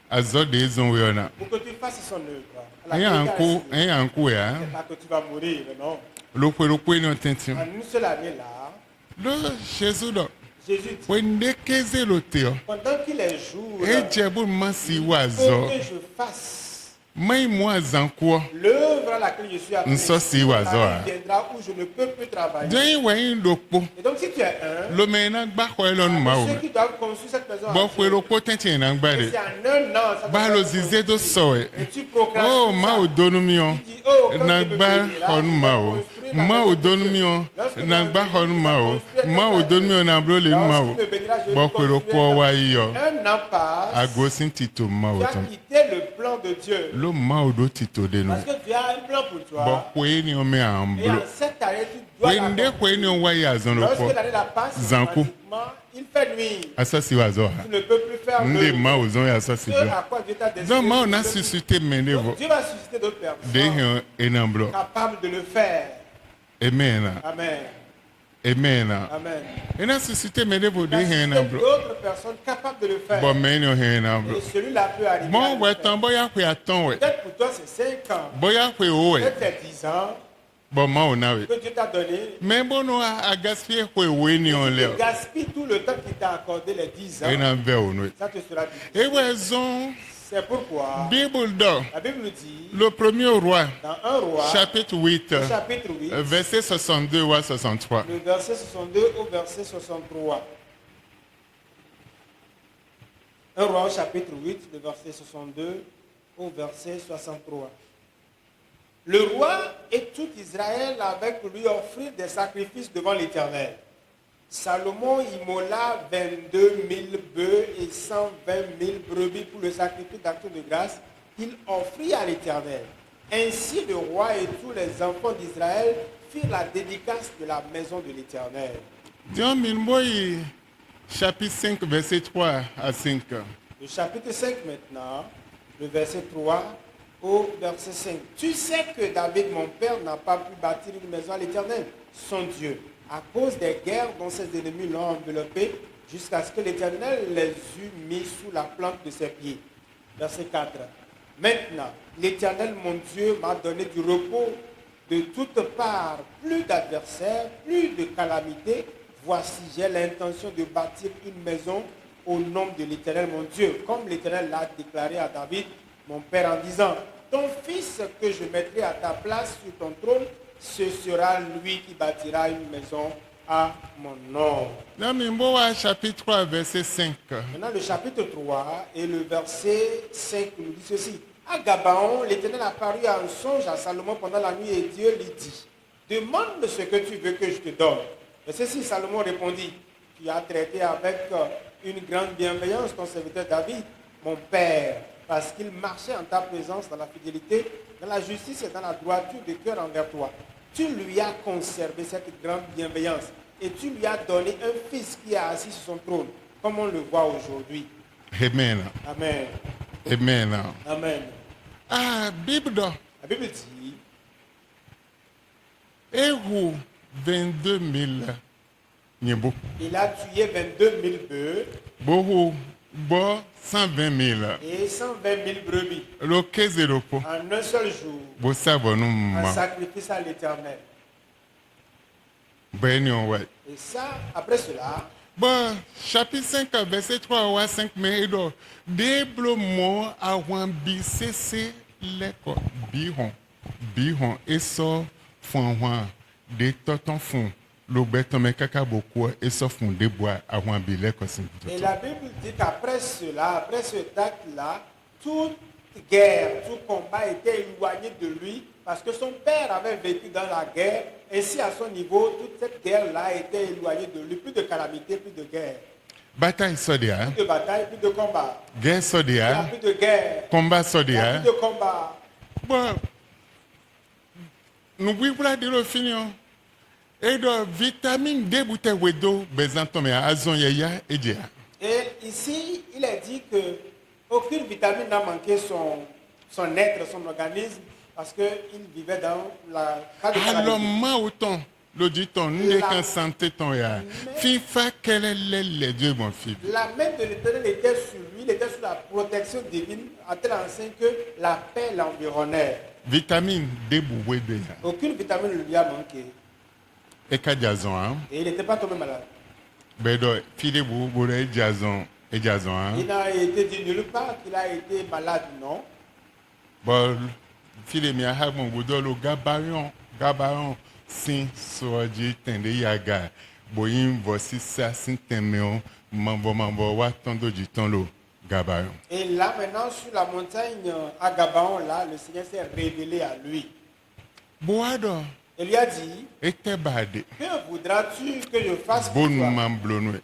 Speaker 1: azo de zon we na.
Speaker 2: pour que tu fasses son œuvre. À
Speaker 1: En
Speaker 2: laquelle tu as
Speaker 1: anko
Speaker 2: essayé.
Speaker 1: en anko ya.
Speaker 2: C'est pas que tu vas mourir, non.
Speaker 1: Lo no tentin.
Speaker 2: En une seule année là,
Speaker 1: Lo Jésus do.
Speaker 2: Jésus dit,
Speaker 1: Wende keze lo teo.
Speaker 2: pendant qu'il est jour,
Speaker 1: E jebu masi
Speaker 2: il
Speaker 1: wa
Speaker 2: faut
Speaker 1: zo.
Speaker 2: que je fasse
Speaker 1: Mai moi zanko.
Speaker 2: l'œuvre à laquelle je suis appelé.
Speaker 1: Nso si wa zo a.
Speaker 2: Il viendra où je ne peux plus travailler.
Speaker 1: Den we ndokpo.
Speaker 2: Et donc si tu es un,
Speaker 1: Lo me na gba ko elon ma o.
Speaker 2: ceux qui doivent construire cette maison,
Speaker 1: Bo
Speaker 2: à Dieu,
Speaker 1: fwero ko tentin na gba
Speaker 2: et
Speaker 1: de.
Speaker 2: c'est en un an, ça
Speaker 1: Ba
Speaker 2: va
Speaker 1: lo
Speaker 2: être
Speaker 1: zize do
Speaker 2: construit.
Speaker 1: so e.
Speaker 2: Et tu procrastines
Speaker 1: Oh ma
Speaker 2: ça.
Speaker 1: o donu mi o.
Speaker 2: Tu dis, oh, quand
Speaker 1: Na
Speaker 2: je me
Speaker 1: gba
Speaker 2: bénis, là,
Speaker 1: honu
Speaker 2: je
Speaker 1: ma
Speaker 2: vais
Speaker 1: o.
Speaker 2: construire la
Speaker 1: Ma
Speaker 2: maison
Speaker 1: o
Speaker 2: de
Speaker 1: donu
Speaker 2: Dieu.
Speaker 1: mi o.
Speaker 2: Lorsque
Speaker 1: Na
Speaker 2: tu
Speaker 1: gba
Speaker 2: vas
Speaker 1: honu ma o.
Speaker 2: construire
Speaker 1: Ma o
Speaker 2: ta
Speaker 1: donu mi o na bro le ma o.
Speaker 2: Lorsque tu me béniras, je vais
Speaker 1: Bo fwero
Speaker 2: construire
Speaker 1: ko
Speaker 2: ta-
Speaker 1: wa yi yo.
Speaker 2: Un an passe,
Speaker 1: Agosin tito ma o
Speaker 2: tu as
Speaker 1: ton.
Speaker 2: quitté le plan de Dieu.
Speaker 1: Lo ma o do tito de no.
Speaker 2: Parce que Dieu a un plan pour
Speaker 1: Bo
Speaker 2: toi.
Speaker 1: kwe ni o me
Speaker 2: Et
Speaker 1: amblo.
Speaker 2: en cette année, tu dois
Speaker 1: Wende
Speaker 2: l'accomplir.
Speaker 1: kwe ni o wa ya zon lo ko.
Speaker 2: Lorsque l'année la passe,
Speaker 1: Zanku.
Speaker 2: automatiquement, il fait nuit.
Speaker 1: Asa si wa zo ha.
Speaker 2: Tu ne peux plus faire
Speaker 1: Nde
Speaker 2: le
Speaker 1: ma o zon ya sa si
Speaker 2: ce
Speaker 1: do.
Speaker 2: à quoi Dieu t'a décidé.
Speaker 1: Donc ma o
Speaker 2: de
Speaker 1: na
Speaker 2: faire.
Speaker 1: suscité mende vo.
Speaker 2: Dieu va susciter d'autres
Speaker 1: De
Speaker 2: personnes
Speaker 1: hin enamblo.
Speaker 2: capables de le faire.
Speaker 1: Amen.
Speaker 2: Amen.
Speaker 1: Amen.
Speaker 2: Amen.
Speaker 1: Et na suscité mende vo de
Speaker 2: Il y a
Speaker 1: hin
Speaker 2: suscité
Speaker 1: enamblo.
Speaker 2: d'autres personnes capables de le faire.
Speaker 1: Bon men yo hin enamblo.
Speaker 2: Et celui-là peut arriver. à
Speaker 1: Bon
Speaker 2: le
Speaker 1: we
Speaker 2: faire.
Speaker 1: tan boya kwe aton we.
Speaker 2: Peut-être pour toi, c'est 5 ans.
Speaker 1: Boya kwe o we.
Speaker 2: Peut-être c'est 10 ans
Speaker 1: Bon ma o na we.
Speaker 2: que Dieu t'a donné.
Speaker 1: Mais bon no a gaspiller kwe we ni on
Speaker 2: Tu
Speaker 1: le.
Speaker 2: gaspilles tout le temps qu'il t'a accordé, les 10
Speaker 1: Et
Speaker 2: ans.
Speaker 1: na ve o no.
Speaker 2: Ça te sera difficile.
Speaker 1: Et we zon
Speaker 2: C'est pourquoi
Speaker 1: Bible do.
Speaker 2: la Bible nous dit,
Speaker 1: Le premier roi
Speaker 2: dans 1 roi,
Speaker 1: chapitre 8
Speaker 2: au chapitre 8,
Speaker 1: verset 62 ou 63.
Speaker 2: le verset 62 au verset 63. 1 roi au chapitre 8, le verset 62 au verset 63. Le roi et tout Israël avec lui offrirent des sacrifices devant l'Éternel. Salomon immola 22 000 bœufs et 120 000 brebis pour le sacrifice d'action de grâce qu'il offrit à l'Éternel. Ainsi le roi et tous les enfants d'Israël firent la dédicace de la maison de l'Éternel.
Speaker 1: Dieu Minboy, chapitre 5, verset 3 à 5.
Speaker 2: Le chapitre 5 maintenant, le verset 3 au verset 5. Tu sais que David, mon père, n'a pas pu bâtir une maison à l'Éternel, son Dieu, à cause des guerres dont ses ennemis l'ont enveloppé, jusqu'à ce que l'Éternel les eût mis sous la plante de ses pieds. Verset 4. Maintenant, l'Éternel, mon Dieu, m'a donné du repos de toutes parts, plus d'adversaires, plus de calamités. Voici, j'ai l'intention de bâtir une maison au nom de l'Éternel, mon Dieu, comme l'Éternel l'a déclaré à David, mon père, en disant, ton fils que je mettrai à ta place sur ton trône, ce sera lui qui bâtira une maison à mon nom.
Speaker 1: Dans Minboy, chapitre 3, verset 5.
Speaker 2: Maintenant, le chapitre 3 et le verset 5 nous dit ceci. À Gabaon, l'Éternel apparut à un songe à Salomon pendant la nuit et Dieu lui dit, demande ce que tu veux que je te donne. Verset 6, Salomon répondit, tu as traité avec une grande bienveillance ton serviteur David, mon père, parce qu'il marchait en ta présence dans la fidélité, dans la justice et dans la droiture de cœur envers toi. Tu lui as conservé cette grande bienveillance et tu lui as donné un fils qui est assis sur son trône, comme on le voit aujourd'hui.
Speaker 1: Amen.
Speaker 2: Amen.
Speaker 1: Amen.
Speaker 2: Amen.
Speaker 1: Ah, Bible do.
Speaker 2: La Bible dit,
Speaker 1: Ehou 22 000 nyebo.
Speaker 2: il a tué 22 000 bœufs
Speaker 1: Bohu bo 120 000.
Speaker 2: et 120 000 brebis
Speaker 1: Lo keze lopo.
Speaker 2: en un seul jour,
Speaker 1: Bo sabo nou
Speaker 2: un
Speaker 1: ma.
Speaker 2: sacrifice à l'Éternel.
Speaker 1: Ben yon wè.
Speaker 2: Et ça, après cela,
Speaker 1: Bon, chapitre 5, verset 3 à 5, mais do. Deblo mo awan bi sese leko. Bihon. Et so fon wan. De toton fon. Lo beton me kaka beaucoup. Et so fon de bois awan bi leko sin.
Speaker 2: et la Bible dit qu'après cela, après cet acte-là, toute guerre, tout combat était éloigné de lui Parce que son père avait vécu dans la guerre. Ainsi, à son niveau, toute cette guerre-là était éloignée de lui. Plus de calamités, plus de guerre.
Speaker 1: Bataille sodia,
Speaker 2: Plus de bataille, plus de combat.
Speaker 1: guerre
Speaker 2: Il n'y a
Speaker 1: sodia,
Speaker 2: plus de guerre.
Speaker 1: combat
Speaker 2: Il n'y a
Speaker 1: sodia.
Speaker 2: plus de combat.
Speaker 1: Bon, nous vivons de le finir. Et de vitamine D bouteille wedo bezanto me azon yaya edia.
Speaker 2: Et ici, il est dit qu'aucune vitamine n'a manqué son être, son organisme, parce qu'il vivait dans la cadre de
Speaker 1: Alors
Speaker 2: calamité.
Speaker 1: ma autant le dit ton n'est qu'en santé ton ya. FIFA quel est les dieux mon fils.
Speaker 2: La main de l'Éternel était sur lui, il était sous la protection divine, à tel enseigne que la paix l'environnait.
Speaker 1: Vitamine D bouwe de ya.
Speaker 2: Aucune vitamine ne lui a manqué.
Speaker 1: E ka jazon hein.
Speaker 2: Et il n'était pas tombé malade.
Speaker 1: Bedo file bou e jazon hein.
Speaker 2: Il n'a été dit nulle part qu'il a été malade, non.
Speaker 1: Bon file mi ha mon godolo gabayon sin soji tende yaga. Boyin vosi sa sin temeo mambo wa tondo ji ton lo gabayon.
Speaker 2: Et là, maintenant, sur la montagne à Gabaon, là, le Seigneur s'est révélé à lui.
Speaker 1: Boado
Speaker 2: Il lui a dit,
Speaker 1: ete bade
Speaker 2: que voudras-tu que je fasse pour
Speaker 1: bonu
Speaker 2: toi?
Speaker 1: man blonwe.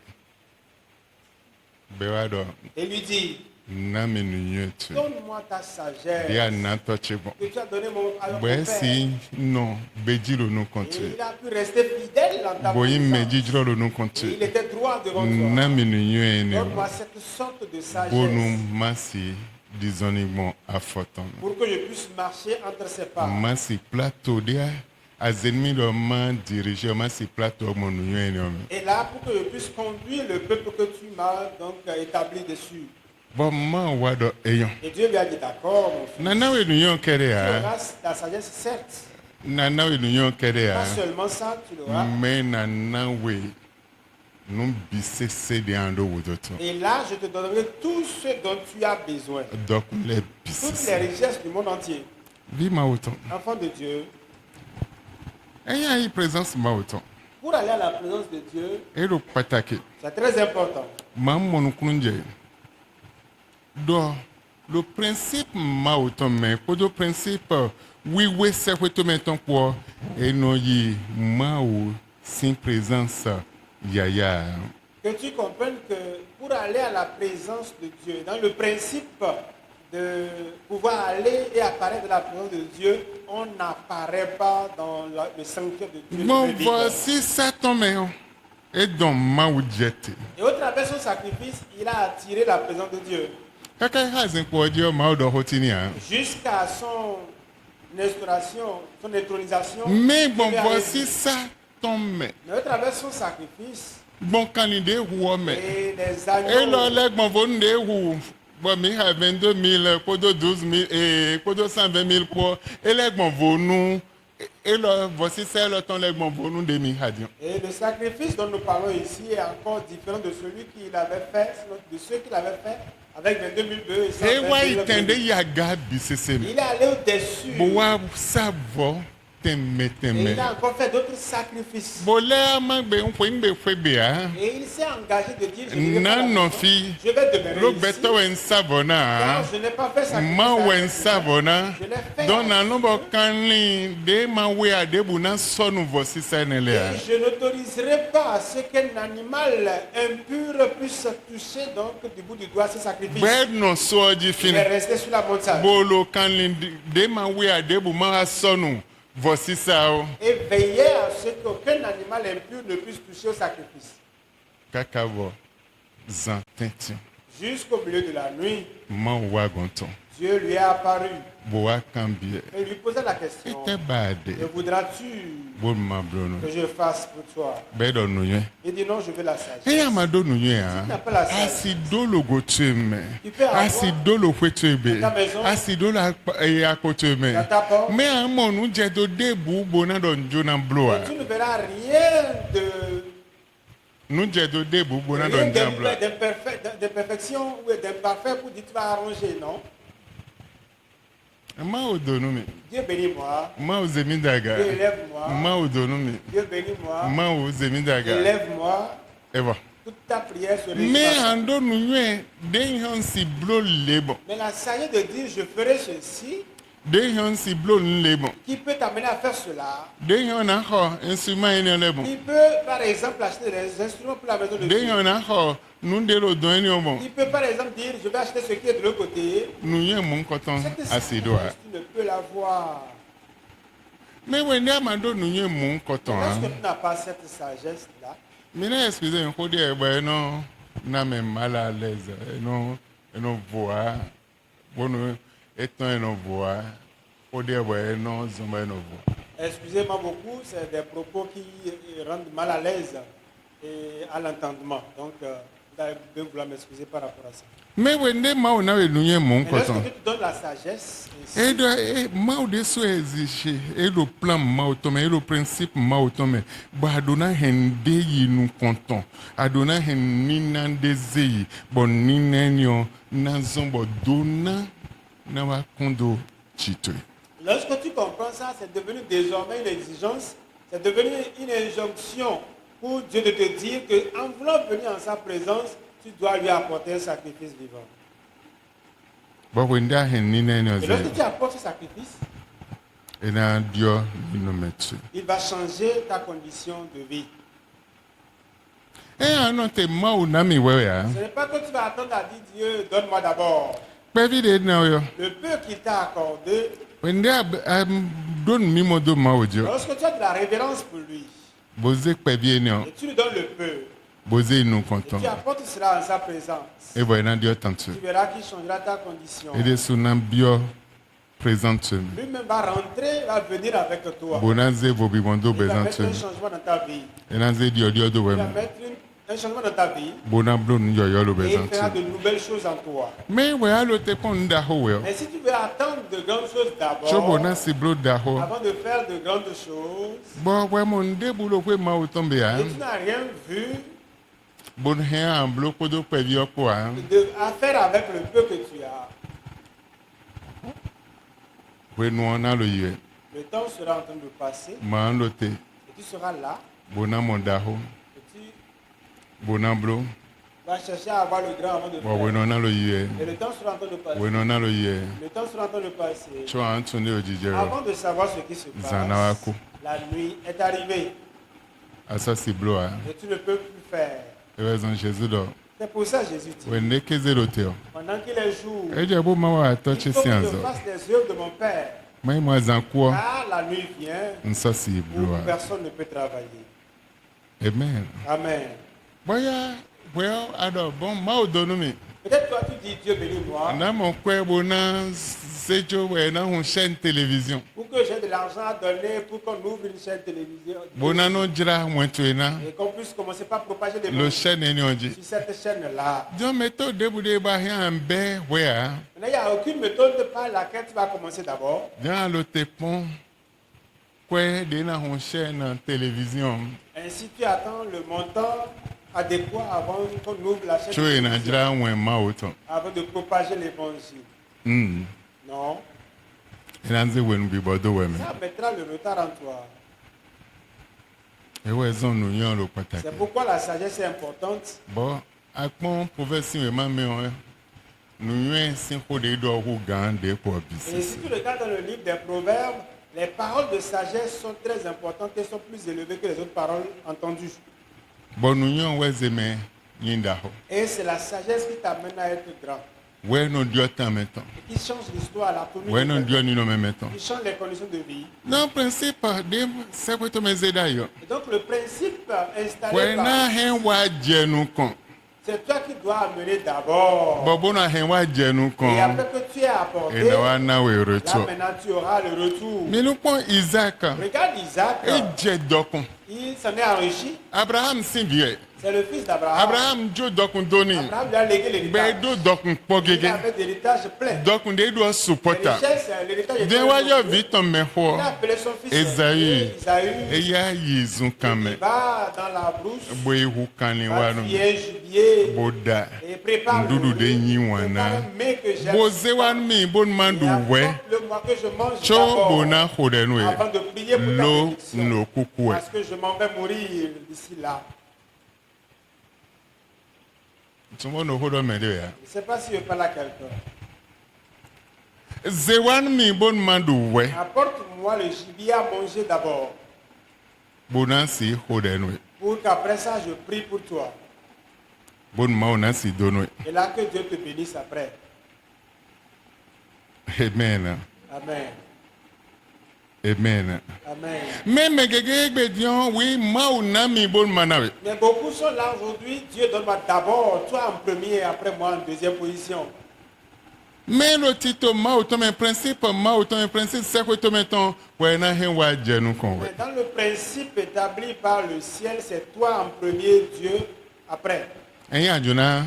Speaker 1: Bewado
Speaker 2: Et lui dit,
Speaker 1: na menu tu.
Speaker 2: donne-moi ta sagesse
Speaker 1: Dia na toche bon.
Speaker 2: que tu as donné à mon
Speaker 1: Bwe
Speaker 2: père.
Speaker 1: si non bejilo no
Speaker 2: Et
Speaker 1: kontu.
Speaker 2: il a pu rester fidèle dans ta
Speaker 1: Boyin
Speaker 2: présence.
Speaker 1: mejijro lo no
Speaker 2: Et
Speaker 1: kontu.
Speaker 2: il était droit devant
Speaker 1: Na
Speaker 2: toi.
Speaker 1: menu ene.
Speaker 2: Donne-moi cette sorte de
Speaker 1: Bonu
Speaker 2: sagesse
Speaker 1: masi disonnement afoton.
Speaker 2: pour que je puisse marcher entre ses pas.
Speaker 1: Masi plateau dia azenmi lo man dirige masi plateau mon ene.
Speaker 2: Et là, pour que je puisse conduire le peuple que tu m'as donc établi dessus.
Speaker 1: Bon man wado eyon.
Speaker 2: Et Dieu lui a dit, d'accord, mon fils.
Speaker 1: Nana we nuyon kere
Speaker 2: Tu
Speaker 1: ha.
Speaker 2: auras la sagesse, certes.
Speaker 1: Nana we nuyon kere
Speaker 2: Pas
Speaker 1: ha.
Speaker 2: seulement ça, tu l'auras.
Speaker 1: Mais nana we nous bisese de ando wodoto.
Speaker 2: Et là, je te donnerai tout ce dont tu as besoin.
Speaker 1: Donc les
Speaker 2: Toutes
Speaker 1: bisese.
Speaker 2: les richesses du monde entier.
Speaker 1: Vi ma autant.
Speaker 2: Enfant de Dieu,
Speaker 1: Ayant une présence ma autant.
Speaker 2: pour aller à la présence de Dieu,
Speaker 1: Et le patake.
Speaker 2: c'est très important.
Speaker 1: Maman kunje. Donc le principe ma autant mais pour le principe oui oui c'est quoi tu mettons quoi et non y ma ou sin présence yaya.
Speaker 2: Que tu comprennes que pour aller à la présence de Dieu, dans le principe de pouvoir aller et apparaître dans la présence de Dieu, on n'apparaît pas dans le sanctuaire de Dieu.
Speaker 1: Bon
Speaker 2: le vide.
Speaker 1: voici ça tombe et donc ma ou jete.
Speaker 2: Et au travers de son sacrifice, il a attiré la présence de Dieu
Speaker 1: Kaka hazen kwa dio ma ou do hotinia.
Speaker 2: jusqu'à son instauration, son intronisation.
Speaker 1: Mais
Speaker 2: Dieu
Speaker 1: bon
Speaker 2: lui a
Speaker 1: voici
Speaker 2: révélé.
Speaker 1: ça tombe.
Speaker 2: Mais au travers de son sacrifice
Speaker 1: Bon candidat ou mais.
Speaker 2: et les
Speaker 1: Et là,
Speaker 2: agneaux,
Speaker 1: les bon vonde ou bon mi ha 22 000 kodo 12 000 et kodo 120 000 pour et les bon vonu et là voici ça le temps les bon vonu de mi hadion.
Speaker 2: et le sacrifice dont nous parlons ici est encore différent de celui qu'il avait fait, de ceux qu'il avait fait avec 22 000 bœufs et 120
Speaker 1: Et
Speaker 2: 000
Speaker 1: wa itende
Speaker 2: brebis.
Speaker 1: ya gabi sese.
Speaker 2: Il est allé au-dessus
Speaker 1: Bo wa savo teme
Speaker 2: et
Speaker 1: teme.
Speaker 2: il a encore fait d'autres sacrifices.
Speaker 1: Bo le amagbe ngbe febe a.
Speaker 2: Et il s'est engagé de dire, je ne vais pas
Speaker 1: Nan
Speaker 2: la
Speaker 1: non
Speaker 2: maison.
Speaker 1: fi.
Speaker 2: Je vais demeurer
Speaker 1: Lo
Speaker 2: ici.
Speaker 1: beto wen savona.
Speaker 2: Car je n'ai pas fait sacrifice.
Speaker 1: Ma
Speaker 2: à
Speaker 1: wen
Speaker 2: Dieu.
Speaker 1: savona.
Speaker 2: Je l'ai fait.
Speaker 1: Don na no bo kanli de ma we adebu na sonu vosi senele a.
Speaker 2: Et je n'autoriserai pas à ce qu'un animal impur puisse toucher donc du bout du doigt ce sacrifice.
Speaker 1: Bed no soji
Speaker 2: Il
Speaker 1: fin.
Speaker 2: est resté sur la montagne.
Speaker 1: Bolo kanli de ma we adebu ma sonu vosi sao.
Speaker 2: Et veillait à ce qu'aucun animal impur ne puisse toucher au sacrifice.
Speaker 1: Kakavo zan tention.
Speaker 2: Jusqu'au milieu de la nuit,
Speaker 1: Ma wa gonton.
Speaker 2: Dieu lui est apparu
Speaker 1: Bo wa kambie.
Speaker 2: et lui posait la question,
Speaker 1: Ete bade.
Speaker 2: que voudras-tu
Speaker 1: Bo ma brono.
Speaker 2: que je fasse pour toi?
Speaker 1: Bedo no ye.
Speaker 2: Il dit non, je veux la sagesse.
Speaker 1: Eya mado no ye a.
Speaker 2: n'as pas la sagesse.
Speaker 1: Asido lo go tueme.
Speaker 2: Tu peux avoir
Speaker 1: Asido lo fwetuebe.
Speaker 2: dans ta maison,
Speaker 1: Asido la akotueme.
Speaker 2: dans ta porte,
Speaker 1: Me amon nou jedo debu bona don jona bloa.
Speaker 2: et tu ne verras rien de
Speaker 1: Nou jedo debu bona
Speaker 2: rien
Speaker 1: don jona bloa.
Speaker 2: d'imperfection ou d'imparfait pour dire tu vas arranger, non?
Speaker 1: Ma o donu mi.
Speaker 2: Dieu bénis-moi,
Speaker 1: Ma o zemi daga.
Speaker 2: Dieu élève-moi,
Speaker 1: Ma o donu mi.
Speaker 2: Dieu bénis-moi,
Speaker 1: Ma o zemi daga.
Speaker 2: élève-moi,
Speaker 1: Eva.
Speaker 2: toute ta prière se
Speaker 1: Me
Speaker 2: réussira.
Speaker 1: ando nou ye den yon si blo lebo.
Speaker 2: Mais la sagesse de dire je ferai ceci,
Speaker 1: Dehion si blo nlebo.
Speaker 2: qui peut t'amener à faire cela.
Speaker 1: Dehion na ho instrument ene lebo.
Speaker 2: Il peut, par exemple, acheter des instruments pour la maison de Dieu.
Speaker 1: Dehion na ho nundelo do ene obo.
Speaker 2: Il peut, par exemple, dire, je vais acheter ce qui est de l'autre côté.
Speaker 1: Nuye mon koton
Speaker 2: Cette
Speaker 1: asidoa.
Speaker 2: sagesse, tu ne peux l'avoir.
Speaker 1: Mais wende amado nuye mon koton.
Speaker 2: Lorsque tu n'as pas cette sagesse-là,
Speaker 1: Mina excusez un kodi ebe no na me mal à l'aise. Eno voix. Bono eton eno voix. Kodi ebe no zomba eno voix.
Speaker 2: excusez-moi beaucoup, c'est des propos qui rendent mal à l'aise et à l'entendement. Donc, vous allez bien vouloir m'excuser par rapport à ça.
Speaker 1: Mais wende mao na we nuye mon
Speaker 2: Mais lorsque
Speaker 1: koton.
Speaker 2: tu te donnes la sagesse, ainsi,
Speaker 1: Edo mao de so existe. Edo plan mao tome, edo principe mao tome. Ba adona hende yi nu konton. Adona hen ninan de zeyi. Bon ninenyo na zombo dona na wa kondo chitwe.
Speaker 2: lorsque tu comprends ça, c'est devenu désormais une exigence, c'est devenu une injonction pour Dieu de te dire qu'en voulant venir en sa présence, tu dois lui apporter un sacrifice vivant.
Speaker 1: Ba wende hen ninenyo
Speaker 2: Et lorsque
Speaker 1: zeyi.
Speaker 2: tu apportes ce sacrifice,
Speaker 1: Ena dio ino metu.
Speaker 2: il va changer ta condition de vie.
Speaker 1: Anote mao na mi wewe ya.
Speaker 2: Ce n'est pas que tu vas attendre à dire Dieu, donne-moi d'abord.
Speaker 1: Pevi de na yo.
Speaker 2: Le peu qu'il t'a accordé,
Speaker 1: Wende don mimo do mao jo.
Speaker 2: lorsque tu as de la révérence pour lui,
Speaker 1: Boze pevi enyo.
Speaker 2: et tu lui donnes le peu,
Speaker 1: Boze inu
Speaker 2: et
Speaker 1: konton.
Speaker 2: tu apportes cela en sa présence,
Speaker 1: Ebo ena dio tantu.
Speaker 2: tu verras qu'il changera ta condition.
Speaker 1: Ede sunan bio présente.
Speaker 2: Lui-même va rentrer, va venir avec toi.
Speaker 1: Bonaze vobibondo
Speaker 2: Il va mettre
Speaker 1: bezante.
Speaker 2: un changement dans ta vie.
Speaker 1: Enaze dio do
Speaker 2: Il va
Speaker 1: wem.
Speaker 2: mettre un changement dans ta vie
Speaker 1: Bona blon yo yo lo
Speaker 2: et il fera
Speaker 1: bezante.
Speaker 2: de nouvelles choses en toi.
Speaker 1: Me we alo te pon da ho we.
Speaker 2: Mais si tu veux attendre de grandes choses
Speaker 1: Cho
Speaker 2: d'abord,
Speaker 1: bona si blo da ho.
Speaker 2: avant de faire de grandes choses,
Speaker 1: Bo we mon de bulo kwe ma utombe ya.
Speaker 2: et tu n'as rien vu
Speaker 1: Bon he an blo kodo pevi oko a.
Speaker 2: à faire avec le peu que tu as,
Speaker 1: We no na lo yue.
Speaker 2: le temps sera en train de passer
Speaker 1: Ma an lo te.
Speaker 2: et tu seras là
Speaker 1: Bona mon da ho.
Speaker 2: et tu
Speaker 1: Bona blo.
Speaker 2: vas chercher à avoir le grand avant de
Speaker 1: Bo we
Speaker 2: faire.
Speaker 1: no na lo yue.
Speaker 2: Et le temps sera en train de passer.
Speaker 1: We no na lo yue.
Speaker 2: Le temps sera en train de passer.
Speaker 1: Cho an tunde ojijero.
Speaker 2: Avant de savoir ce qui se
Speaker 1: Zana
Speaker 2: passe,
Speaker 1: wako.
Speaker 2: la nuit est arrivée
Speaker 1: Asa si blo a.
Speaker 2: et tu ne peux plus faire.
Speaker 1: Ewe zon Jésus do.
Speaker 2: C'est pour ça que Jésus dit,
Speaker 1: We ne keze lo te o.
Speaker 2: pendant qu'il est jour,
Speaker 1: Eje bo ma wa
Speaker 2: il
Speaker 1: touch
Speaker 2: faut que je
Speaker 1: sianzo.
Speaker 2: fasse les œuvres de mon Père.
Speaker 1: Mai mo zankuo.
Speaker 2: Car la nuit vient
Speaker 1: Nsa si
Speaker 2: où
Speaker 1: blo a.
Speaker 2: personne ne peut travailler.
Speaker 1: Amen.
Speaker 2: Amen.
Speaker 1: Boya, well, ado bon ma odono mi.
Speaker 2: Peut-être toi tu dis Dieu bénis-moi
Speaker 1: Na mo kwe bo na sejo we na hun chaîne télévision.
Speaker 2: pour que j'ai de l'argent à donner pour qu'on ouvre une chaîne télévision
Speaker 1: Bo na no jira mwentu na.
Speaker 2: et qu'on puisse commencer par propager des
Speaker 1: Lo
Speaker 2: messages
Speaker 1: chaîne eni oji.
Speaker 2: sur cette chaîne-là.
Speaker 1: Dio meto debude ba hian be wea.
Speaker 2: Maintenant, il n'y a aucune méthode par laquelle tu vas commencer d'abord.
Speaker 1: Dio lo te pon kwe de na hun chaîne télévision.
Speaker 2: Ainsi, tu attends le montant adéquat avant qu'on ouvre la chaîne
Speaker 1: Cho e na
Speaker 2: télévision,
Speaker 1: jira wen ma oton.
Speaker 2: avant de propager l'évangile. Non,
Speaker 1: Ina nze wen bi bodo we me.
Speaker 2: ça mettra le retard en toi.
Speaker 1: Ewe zon no yan lo pataki.
Speaker 2: C'est pourquoi la sagesse est importante.
Speaker 1: Bon, akpon profesi we ma me on. Nu yuen sin ko de do hu gan de ko
Speaker 2: Et si
Speaker 1: bisi.
Speaker 2: tu regardes dans le livre des Proverbes, les paroles de sagesse sont très importantes et sont plus élevées que les autres paroles entendues.
Speaker 1: Bon nu yuen we zeme yinda ho.
Speaker 2: Et c'est la sagesse qui t'amène à être grand,
Speaker 1: We no dio tan meton.
Speaker 2: et qui change l'histoire, la tournure,
Speaker 1: We no
Speaker 2: de ta vie,
Speaker 1: dio ni no me meton.
Speaker 2: qui change les conditions de vie.
Speaker 1: Non principe de se ko to me zeda yo.
Speaker 2: Et donc le principe installé
Speaker 1: We
Speaker 2: par
Speaker 1: na hen wa jenu kon.
Speaker 2: c'est toi qui dois amener d'abord.
Speaker 1: Bo bo na hen wa jenu
Speaker 2: Et
Speaker 1: kon.
Speaker 2: après que tu aies apporté,
Speaker 1: E na wa na we
Speaker 2: là
Speaker 1: reto.
Speaker 2: maintenant tu auras le retour.
Speaker 1: Mi nu pon Isaac.
Speaker 2: Regarde Isaac,
Speaker 1: E je dokun.
Speaker 2: il s'en est enrichi.
Speaker 1: Abraham sin vie.
Speaker 2: C'est le fils d'Abraham.
Speaker 1: Abraham jo dokun doni.
Speaker 2: Abraham lui a légué
Speaker 1: Be
Speaker 2: l'héritage.
Speaker 1: do dokun
Speaker 2: Il
Speaker 1: pogege.
Speaker 2: avait des héritages pleins.
Speaker 1: Dokun de do
Speaker 2: Les
Speaker 1: supporta.
Speaker 2: richesses, l'héritage était
Speaker 1: Den wa yo
Speaker 2: beaucoup.
Speaker 1: viton me
Speaker 2: Il
Speaker 1: ho.
Speaker 2: a appelé son fils
Speaker 1: Esaü.
Speaker 2: Isaü.
Speaker 1: Eya yizun
Speaker 2: Il
Speaker 1: kame.
Speaker 2: va dans la brousse,
Speaker 1: Bo ihu kani wa
Speaker 2: va
Speaker 1: no.
Speaker 2: tuer un gibier
Speaker 1: Boda.
Speaker 2: et prépare
Speaker 1: Ndudu de nyiwana.
Speaker 2: un mets que j'aime.
Speaker 1: Boze wan mi bon mandu we.
Speaker 2: Le mois que je mange
Speaker 1: Cho
Speaker 2: d'abord,
Speaker 1: bona khodenwe.
Speaker 2: avant de prier pour ta
Speaker 1: Lo
Speaker 2: bénédiction.
Speaker 1: no kukwe.
Speaker 2: Parce que je m'en vais mourir d'ici là.
Speaker 1: Tumo no hodo me de ya.
Speaker 2: Je ne sais pas si je parle à quelqu'un.
Speaker 1: zewan mi bon mandu we
Speaker 2: Apporte-moi le gibier à manger d'abord,
Speaker 1: bonansi hodenwe
Speaker 2: pour qu'après ça, je prie pour toi.
Speaker 1: bon maunasi donwe.
Speaker 2: Et là, que Dieu te bénisse après.
Speaker 1: Amen.
Speaker 2: Amen.
Speaker 1: Amen.
Speaker 2: Amen.
Speaker 1: Même gege dion oui maunami bon manawe.
Speaker 2: Mais beaucoup sont là aujourd'hui. Dieu donne-moi d'abord, toi en premier, et après moi en deuxième position.
Speaker 1: Mais le titre mauton un principe c'est quoi to meton we na hen wa jenu kon we.
Speaker 2: Mais dans le principe établi par le ciel, c'est toi en premier, Dieu après.
Speaker 1: Eyin ajuna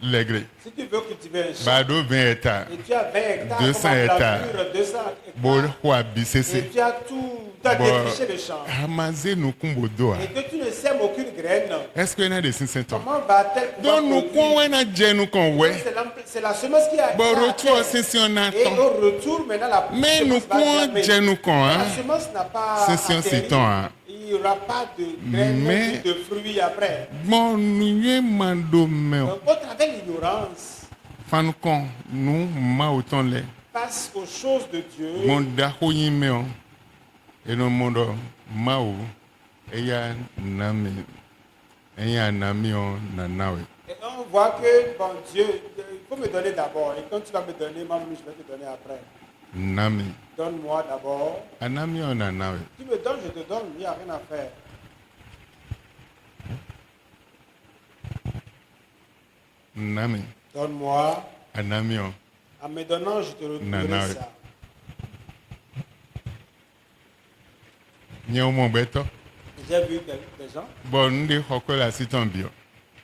Speaker 1: legre.
Speaker 2: Si tu veux cultiver un champ,
Speaker 1: Bado 20 hectares.
Speaker 2: et tu as 20 hectares,
Speaker 1: 200
Speaker 2: comme en
Speaker 1: hectares.
Speaker 2: blavure, 200
Speaker 1: Bo
Speaker 2: hectares,
Speaker 1: kwa
Speaker 2: et
Speaker 1: bisese.
Speaker 2: tu as tout, tu as défriché le champ,
Speaker 1: Amaze no kumbo doa.
Speaker 2: et que tu ne sèmes aucune graine,
Speaker 1: Est-ce que na de 500 ans?
Speaker 2: comment va-t-elle pouvoir
Speaker 1: Donc nous
Speaker 2: produire?
Speaker 1: kon we na jenu kon we.
Speaker 2: C'est la semence qui a
Speaker 1: Bon
Speaker 2: qui a
Speaker 1: retour
Speaker 2: terre.
Speaker 1: si on
Speaker 2: Et
Speaker 1: attend.
Speaker 2: au retour, maintenant, la
Speaker 1: Mais nous
Speaker 2: semence va
Speaker 1: kon
Speaker 2: germer.
Speaker 1: jenu kon
Speaker 2: La
Speaker 1: hein.
Speaker 2: semence n'a pas
Speaker 1: C'est si on
Speaker 2: atterri.
Speaker 1: s'étend, hein.
Speaker 2: Il n'y aura pas de graines
Speaker 1: Mais-
Speaker 2: ni de fruits après.
Speaker 1: Bon nous mando me.
Speaker 2: Donc, au travers de l'ignorance,
Speaker 1: Fan kon nous mauton le.
Speaker 2: face aux choses de Dieu,
Speaker 1: Mon da hoyin me on. Et no mondo mau eya nami. Eya nami on na nawe.
Speaker 2: et on voit que, bon Dieu, il faut me donner d'abord. Et quand tu vas me donner, moi, je vais te donner après.
Speaker 1: Nami.
Speaker 2: Donne-moi d'abord.
Speaker 1: Anami on na nawe.
Speaker 2: Tu me donnes, je te donne. Il n'y a rien à faire.
Speaker 1: Nami.
Speaker 2: Donne-moi.
Speaker 1: Anami on.
Speaker 2: En me donnant, je te
Speaker 1: Non,
Speaker 2: retrouverai
Speaker 1: non.
Speaker 2: ça.
Speaker 1: Nye mon beto.
Speaker 2: J'ai vu des gens.
Speaker 1: Bon ndi hokola siton bio.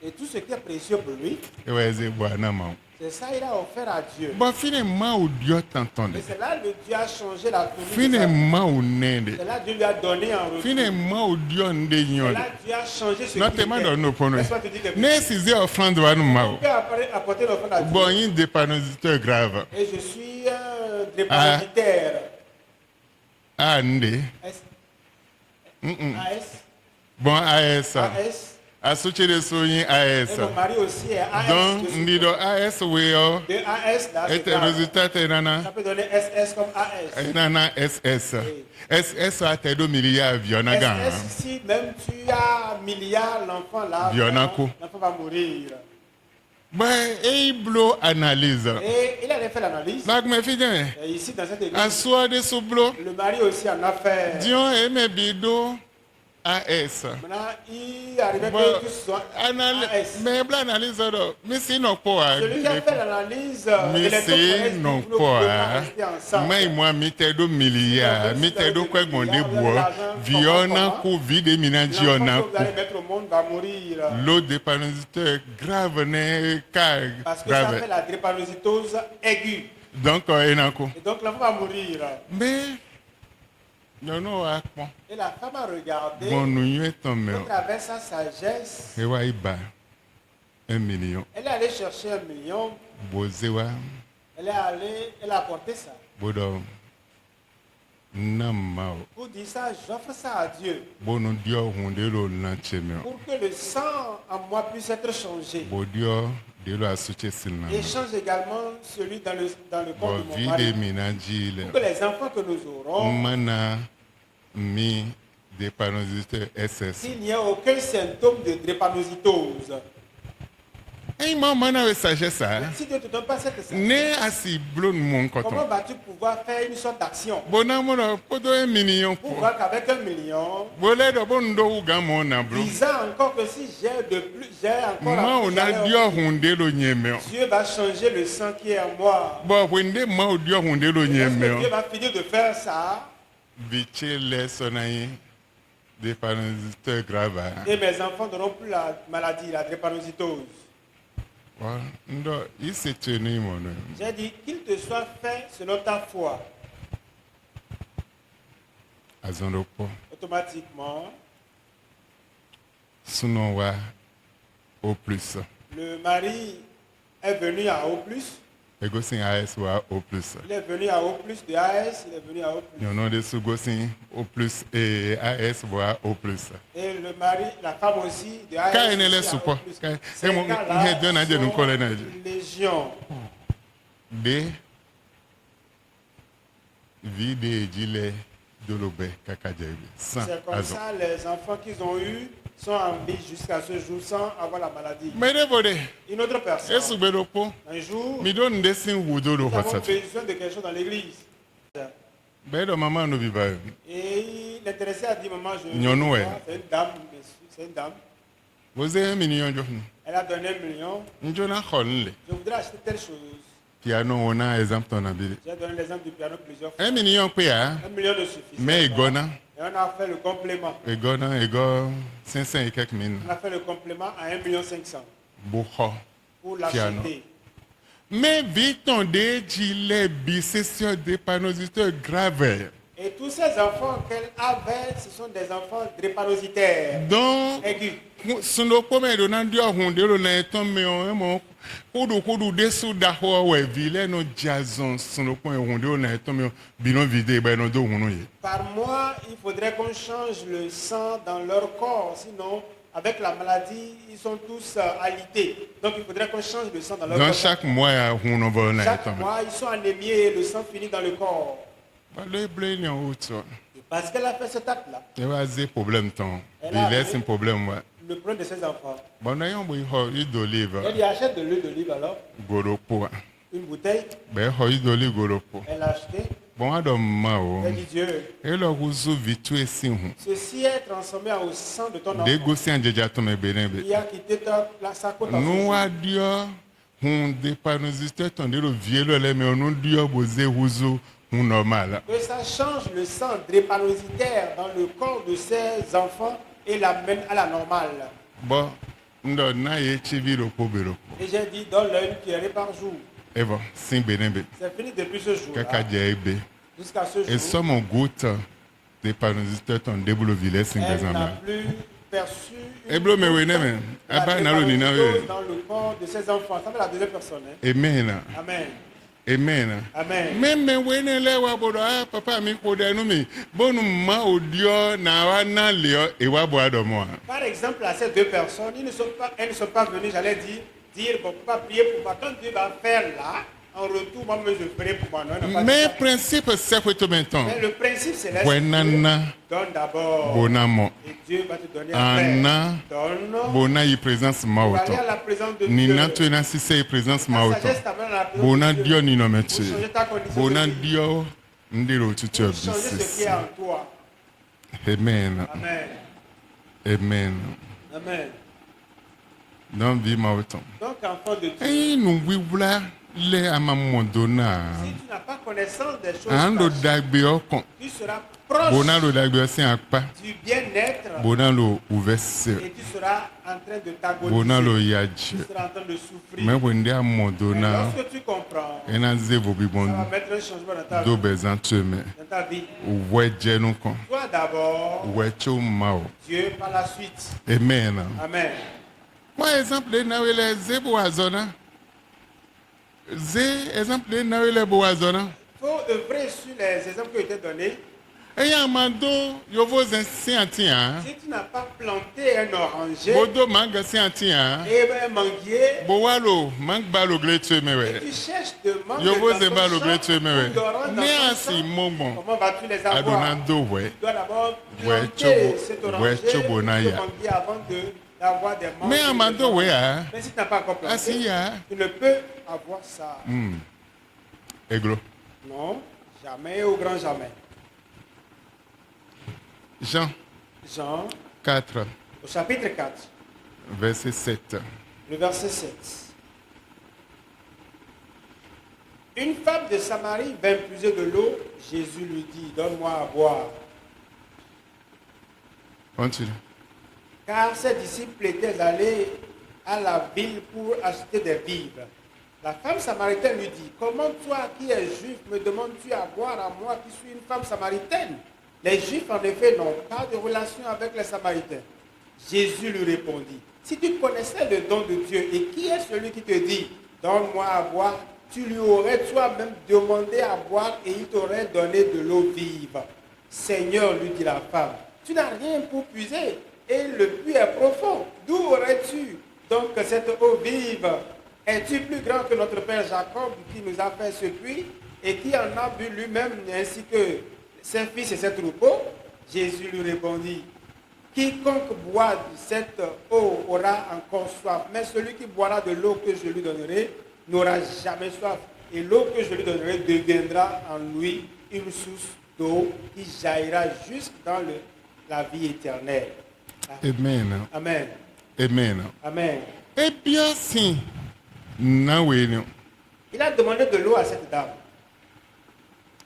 Speaker 2: Et tout ce qui est précieux pour lui,
Speaker 1: Eweze bwana ma.
Speaker 2: c'est ça il a offert à Dieu.
Speaker 1: Bon finalement ou Dieu t'entendait.
Speaker 2: Et c'est là que Dieu a changé la tournure. de sa vie.
Speaker 1: Finalement ou nende.
Speaker 2: C'est là que Dieu lui a donné en retour.
Speaker 1: Finalement ou Dieu nde
Speaker 2: C'est
Speaker 1: nyonde.
Speaker 2: là que Dieu a changé ce
Speaker 1: Non
Speaker 2: qu'il
Speaker 1: te mando
Speaker 2: était.
Speaker 1: no pono.
Speaker 2: Laisse-moi te dire quelque chose.
Speaker 1: Ne size offrande wa no ma.
Speaker 2: On peut apporter l'offrande à Dieu.
Speaker 1: Bon yin dépanositeur grave.
Speaker 2: Et je suis un dépositaire.
Speaker 1: Ah nde.
Speaker 2: S-
Speaker 1: Mm.
Speaker 2: AS.
Speaker 1: Bon AS.
Speaker 2: AS.
Speaker 1: Associé de soyin
Speaker 2: Et
Speaker 1: AS.
Speaker 2: mon mari aussi est AS.
Speaker 1: Donc
Speaker 2: Je suis
Speaker 1: ndido AS we o.
Speaker 2: de AS là.
Speaker 1: Et
Speaker 2: c'est grave.
Speaker 1: résultat te
Speaker 2: Ça
Speaker 1: nana.
Speaker 2: peut donner SS comme AS.
Speaker 1: Nana SS. SS a te do milliard avion na gan.
Speaker 2: SS, si même tu as milliard, l'enfant là,
Speaker 1: Bionako.
Speaker 2: l'enfant va mourir.
Speaker 1: Ben e blo analyse.
Speaker 2: Et il avait fait l'analyse.
Speaker 1: Nak me fidèle.
Speaker 2: Et ici, dans cette église,
Speaker 1: Assoir de soublo.
Speaker 2: le mari aussi en a fait.
Speaker 1: Dion et mes bido AS.
Speaker 2: Maintenant, il arrivait
Speaker 1: Bon,
Speaker 2: que ce soit AS.
Speaker 1: mais bla analyse do. Mais si non pas.
Speaker 2: Celui qui a fait l'analyse,
Speaker 1: Mais si non pas. Mais moi mi te do milliard, mi te do kwa gonde bois. Viona ko vide minanjiona
Speaker 2: L'enfant que vous
Speaker 1: ko.
Speaker 2: allez mettre au monde va mourir.
Speaker 1: L'eau dépanositeur grave ne car
Speaker 2: Parce que ça fait
Speaker 1: grave.
Speaker 2: la drépanocytose aiguë.
Speaker 1: Donc enako.
Speaker 2: Et donc l'enfant va mourir.
Speaker 1: Mais non akpon.
Speaker 2: Et la femme a regardé
Speaker 1: Bon nous y est tombé.
Speaker 2: à travers sa sagesse.
Speaker 1: Et wa iba 1 million.
Speaker 2: Elle est allée chercher 1 million.
Speaker 1: Bozewa
Speaker 2: Elle est allée, elle a apporté ça.
Speaker 1: bodo namao.
Speaker 2: Pour dire ça, j'offre ça à Dieu.
Speaker 1: Bono dio hundelo lanchemeo.
Speaker 2: Pour que le sang en moi puisse être changé.
Speaker 1: Bodio de lo asuche silna.
Speaker 2: Et change également celui dans le
Speaker 1: Bo
Speaker 2: corps de mon
Speaker 1: vide
Speaker 2: mari.
Speaker 1: minajile.
Speaker 2: Pour que les enfants que nous aurons,
Speaker 1: Mana mi dépanositeur SS.
Speaker 2: s'il n'y a aucun symptôme de drépanocytose.
Speaker 1: Hey mana we sagesse ça.
Speaker 2: Si Dieu ne te donne pas cette sagesse,
Speaker 1: Ne asi blon mon
Speaker 2: comment
Speaker 1: coton.
Speaker 2: vas-tu pouvoir faire une sorte d'action
Speaker 1: Bonamono podo 1 million
Speaker 2: pour
Speaker 1: pour.
Speaker 2: voir qu'avec 1 million,
Speaker 1: Bolé do bondo ugamo na bro.
Speaker 2: disant encore que si j'ai de plus, j'ai encore
Speaker 1: Ma
Speaker 2: plus,
Speaker 1: ona
Speaker 2: j'allais-
Speaker 1: dio hundelo nyemeo.
Speaker 2: Dieu va changer le sang qui est en moi.
Speaker 1: Bo wende ma dio hundelo
Speaker 2: Lorsque
Speaker 1: nyemeo.
Speaker 2: Dieu va finir de faire ça,
Speaker 1: Biche les sonayi dépanositeur grave.
Speaker 2: et mes enfants n'auront plus la maladie, la drépanocytose.
Speaker 1: Ndo isi tuni mono.
Speaker 2: J'ai dit qu'il te soit fait selon ta foi.
Speaker 1: Azondopo.
Speaker 2: Automatiquement,
Speaker 1: Sunonwa au plus.
Speaker 2: le mari est venu à O+,
Speaker 1: Egosin AS wa au plus.
Speaker 2: il est venu à O+, de AS, il est venu à O+.
Speaker 1: Yono de sugosin au plus et AS wa au plus.
Speaker 2: Et le mari, la femme aussi, de AS.
Speaker 1: Ka enele
Speaker 2: aussi à
Speaker 1: support.
Speaker 2: O+.
Speaker 1: Ka
Speaker 2: Ces
Speaker 1: emo
Speaker 2: cas-là
Speaker 1: he dona je
Speaker 2: sont
Speaker 1: nkole na je.
Speaker 2: légion.
Speaker 1: De vide et gilet de l'obé kakadjebe sans
Speaker 2: C'est comme
Speaker 1: raison.
Speaker 2: ça, les enfants qu'ils ont eus sont en vie jusqu'à ce jour sans avoir la maladie.
Speaker 1: Mais de bode,
Speaker 2: Une autre
Speaker 1: et
Speaker 2: personne,
Speaker 1: soubelopo,
Speaker 2: un jour,
Speaker 1: mi donne des signes ou de
Speaker 2: nous avons
Speaker 1: l'offre.
Speaker 2: besoin de quelque chose dans l'église.
Speaker 1: Ben de maman no viva.
Speaker 2: Et l'intéressé a dit, maman, je...
Speaker 1: Nyonou, ouais.
Speaker 2: C'est une dame, bien sûr, c'est une dame.
Speaker 1: Vous avez un million de jofni.
Speaker 2: Elle a donné 1 million.
Speaker 1: Njona khonle.
Speaker 2: Je voudrais acheter telle chose.
Speaker 1: Piano on a exemple ton habile.
Speaker 2: J'ai donné l'exemple du piano plusieurs fois.
Speaker 1: 1 million pe ya.
Speaker 2: 1 million ne suffit
Speaker 1: Mais
Speaker 2: pas.
Speaker 1: igona,
Speaker 2: Et on a fait le complément.
Speaker 1: ego 500 et quelques mille.
Speaker 2: On a fait le complément à 1 million 500
Speaker 1: Bouho.
Speaker 2: pour
Speaker 1: Piano.
Speaker 2: l'acheter.
Speaker 1: Mais vite on des gilet bisession des panositeurs graves.
Speaker 2: Et tous ces enfants qu'elle avait, ce sont des enfants drépanocytaires,
Speaker 1: Donc,
Speaker 2: aigus.
Speaker 1: sundo kome do na ndio hunde lo na eton me o emo kudu desu da ho we vile no jazon sundo kome hunde lo na eton me o bino vide ba no do hunu ye.
Speaker 2: Par mois, il faudrait qu'on change le sang dans leur corps. Sinon, avec la maladie, ils sont tous alités. Donc, il faudrait qu'on change le sang dans leur
Speaker 1: Dans
Speaker 2: corps.
Speaker 1: chaque mois ya hunu bo na
Speaker 2: Chaque
Speaker 1: eton me.
Speaker 2: mois, ils sont anémiés et le sang finit dans le corps.
Speaker 1: Ba le ble ni o to.
Speaker 2: Et parce qu'elle a fait cet acte-là,
Speaker 1: E wa ze problème ton.
Speaker 2: Elle a-
Speaker 1: Il laisse un problème wa.
Speaker 2: le problème de ses enfants,
Speaker 1: Bon na yon bo ho idolive
Speaker 2: elle y achète de l'huile d'olive alors,
Speaker 1: goropo.
Speaker 2: une bouteille,
Speaker 1: Be ho idoli goropo.
Speaker 2: elle l'a acheté,
Speaker 1: Bon ado ma o.
Speaker 2: elle dit Dieu,
Speaker 1: E lo kuzu vitu esin hu.
Speaker 2: ceci est transformé au sang de ton
Speaker 1: De
Speaker 2: enfant.
Speaker 1: gosi anjeja to me benebe.
Speaker 2: Il a quitté sa côte en
Speaker 1: Nous a dit on dépanosité ton de le vieux le mais on dit boze huzo un normal.
Speaker 2: que ça change le sang drépanocytaire dans le corps de ses enfants et l'amène à la normale.
Speaker 1: Bon, ndo na ye chivi lo pobero.
Speaker 2: Et j'ai dit, donne-leur une cuillerée par jour.
Speaker 1: Et bon, sin benebe.
Speaker 2: C'est fini depuis ce jour-là.
Speaker 1: Kaka ebe.
Speaker 2: Jusqu'à ce
Speaker 1: Et
Speaker 2: jour,
Speaker 1: ça mon goutte dépanosité ton débolo village sin
Speaker 2: elle n'a
Speaker 1: exemple.
Speaker 2: plus perçu
Speaker 1: Et blo me wene me.
Speaker 2: la
Speaker 1: Aba na lo ni na we.
Speaker 2: drépanocytose dans le corps de ses enfants. Ça fait la deuxième personne. Hein?
Speaker 1: Amen.
Speaker 2: Amen.
Speaker 1: Amen.
Speaker 2: Amen.
Speaker 1: Même me wene le wa bodo ah papa mi ko de no mi. Bonu ma odio na wa na le e wa bo ado mo.
Speaker 2: Par exemple, à ces deux personnes, elles ne sont pas venues, j'allais dire, bon, pas prier pour moi. Quand Dieu va faire là, en retour, moi, je ferai pour moi. Non, elle n'a pas dit
Speaker 1: Mais
Speaker 2: ça.
Speaker 1: principe c'est quoi tout maintenant?
Speaker 2: Mais le principe céleste,
Speaker 1: Wenana
Speaker 2: donne d'abord.
Speaker 1: bonamo
Speaker 2: Et Dieu va te donner après.
Speaker 1: ana
Speaker 2: Donne.
Speaker 1: bona yi présence
Speaker 2: Pour
Speaker 1: mauto.
Speaker 2: aller à la présence de
Speaker 1: Ni
Speaker 2: Dieu.
Speaker 1: na to na sise yi présence
Speaker 2: La
Speaker 1: mauto.
Speaker 2: sagesse t'amène à la présence
Speaker 1: Bona
Speaker 2: de
Speaker 1: dio
Speaker 2: Dieu.
Speaker 1: ni no
Speaker 2: Pour
Speaker 1: metu.
Speaker 2: changer ta condition
Speaker 1: Bona
Speaker 2: de vie.
Speaker 1: dio ndiro tutu
Speaker 2: Pour changer ce qui
Speaker 1: obisi.
Speaker 2: est en toi.
Speaker 1: Amen.
Speaker 2: Amen.
Speaker 1: Amen.
Speaker 2: Amen.
Speaker 1: Don vi mauto.
Speaker 2: Donc, enfant de Dieu,
Speaker 1: Eh nu wiwla le amamodona.
Speaker 2: si tu n'as pas connaissance des choses
Speaker 1: Ando
Speaker 2: cachées,
Speaker 1: dagbe okon.
Speaker 2: tu seras proche
Speaker 1: Bona lo dagbe osin akpa.
Speaker 2: du bien-être
Speaker 1: Bona lo ouvesse.
Speaker 2: et tu seras en train de
Speaker 1: Bona lo
Speaker 2: t'agoniser.
Speaker 1: yaji.
Speaker 2: Tu seras en train de souffrir.
Speaker 1: Mais wende
Speaker 2: Mais
Speaker 1: amodona.
Speaker 2: lorsque tu comprends,
Speaker 1: Ena zevo
Speaker 2: ça
Speaker 1: bibon
Speaker 2: va mettre un changement dans ta
Speaker 1: do
Speaker 2: vie.
Speaker 1: bezan tume.
Speaker 2: Dans ta vie.
Speaker 1: Uwe jenu kon.
Speaker 2: Toi d'abord,
Speaker 1: Uwe chou mao.
Speaker 2: Dieu par la suite.
Speaker 1: Amen.
Speaker 2: Amen.
Speaker 1: Moi exemple de nawele ze boazona. Ze exemple de nawele boazona.
Speaker 2: Il faut œuvrer sur les exemples qui ont été donnés.
Speaker 1: Eya mando yovo zen siantia.
Speaker 2: Si tu n'as pas planté un oranger
Speaker 1: Bodo manga siantia.
Speaker 2: et un manguier,
Speaker 1: Bowalo mang balo gle tume
Speaker 2: et
Speaker 1: we.
Speaker 2: tu cherches de mangue
Speaker 1: Yovo
Speaker 2: dans
Speaker 1: ze
Speaker 2: ton
Speaker 1: balo gle
Speaker 2: champ
Speaker 1: tume we.
Speaker 2: ou d'orange dans
Speaker 1: Ne
Speaker 2: ton
Speaker 1: asi
Speaker 2: champ,
Speaker 1: momo.
Speaker 2: comment vas-tu les avoir?
Speaker 1: Adonando we.
Speaker 2: Tu dois d'abord
Speaker 1: Ouais,
Speaker 2: planter
Speaker 1: chobo-
Speaker 2: cet
Speaker 1: ouais,
Speaker 2: oranger,
Speaker 1: chobo
Speaker 2: ce
Speaker 1: na ya.
Speaker 2: manguier avant d'avoir des mangues.
Speaker 1: Mais amando we a.
Speaker 2: Mais si tu n'as pas encore planté,
Speaker 1: Asi ya.
Speaker 2: tu ne peux avoir ça.
Speaker 1: Eglo.
Speaker 2: Non, jamais au grand jamais.
Speaker 1: Jean
Speaker 2: Jean,
Speaker 1: 4
Speaker 2: au chapitre 4,
Speaker 1: verset 7.
Speaker 2: le verset 7. Une femme de Samarie vint puiser de l'eau. Jésus lui dit, donne-moi à boire.
Speaker 1: Continue.
Speaker 2: Car ses disciples étaient allés à la ville pour acheter des vivres. La femme samaritaine lui dit, comment toi qui es juif me demandes-tu à boire à moi qui suis une femme samaritaine? Les juifs en effet n'ont pas de relation avec les samaritains. Jésus lui répondit, si tu connaissais le don de Dieu et qui est celui qui te dit, donne-moi à boire, tu lui aurais toi-même demandé à boire et il t'aurait donné de l'eau vive. Seigneur, lui dit la femme, tu n'as rien pour puiser et le puits est profond. D'où aurais-tu donc cette eau vive? Es-tu plus grand que notre père Jacob qui nous a fait ce puits et qui en a bu lui-même ainsi que ses fils et ses troupeaux? Jésus lui répondit, quiconque boit de cette eau aura encore soif, mais celui qui boira de l'eau que je lui donnerai n'aura jamais soif. Et l'eau que je lui donnerai deviendra en lui une source d'eau qui jaillira jusque dans la vie éternelle.
Speaker 1: Amen.
Speaker 2: Amen.
Speaker 1: Amen.
Speaker 2: Amen.
Speaker 1: Et bien si, na weno,
Speaker 2: Il a demandé de l'eau à cette dame.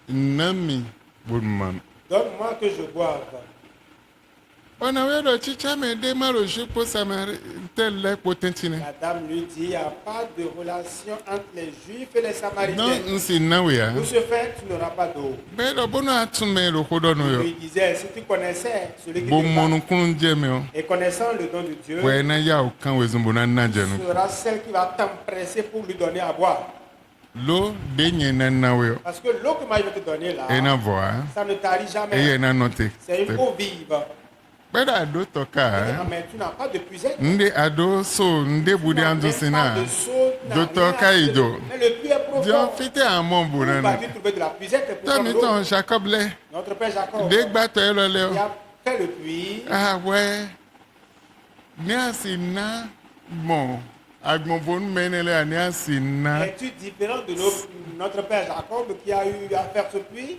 Speaker 1: nami, bon man.
Speaker 2: Donne-moi que je boive.
Speaker 1: On a eu chicha me démarre je pour samari tel le potentine.
Speaker 2: La dame lui dit, il n'y a pas de relation entre les Juifs et les Samaritains.
Speaker 1: Non, c'est na wea.
Speaker 2: Pour ce faire, tu n'auras pas d'eau.
Speaker 1: Mais le bon a tume le kodono
Speaker 2: Il
Speaker 1: yo.
Speaker 2: lui disait, si tu connaissais celui qui
Speaker 1: Bon
Speaker 2: te
Speaker 1: mon
Speaker 2: parle,
Speaker 1: kunje me o.
Speaker 2: et connaissant le don de Dieu,
Speaker 1: We na ya o kan wezumbo na najenu.
Speaker 2: sera celle qui va t'empresser pour lui donner à boire.
Speaker 1: Lo denye na na we.
Speaker 2: Parce que l'eau que moi je vais te donner là,
Speaker 1: E na voa.
Speaker 2: ça ne tarit
Speaker 1: E
Speaker 2: jamais.
Speaker 1: na note.
Speaker 2: C'est une eau vive.
Speaker 1: Beda ado toka.
Speaker 2: Mais tu n'as pas de puisette.
Speaker 1: Nde ado so nde
Speaker 2: Tu
Speaker 1: budi
Speaker 2: n'as
Speaker 1: andu
Speaker 2: même
Speaker 1: sina.
Speaker 2: pas de seau, tu n'as
Speaker 1: Doto
Speaker 2: rien à
Speaker 1: kaido.
Speaker 2: faire. Mais le puits est
Speaker 1: Dio
Speaker 2: profond.
Speaker 1: fite amon
Speaker 2: Où
Speaker 1: bunana.
Speaker 2: vas-tu trouver de la puisette pour prendre
Speaker 1: Tami
Speaker 2: l'eau?
Speaker 1: ton Jacob le.
Speaker 2: Notre père Jacob,
Speaker 1: Degba to elo le.
Speaker 2: il a fait le puits.
Speaker 1: Ah ouais. Ni asina bon. Agbon bon menele ni asina.
Speaker 2: Es-tu différent de notre père Jacob qui a eu à faire ce puits?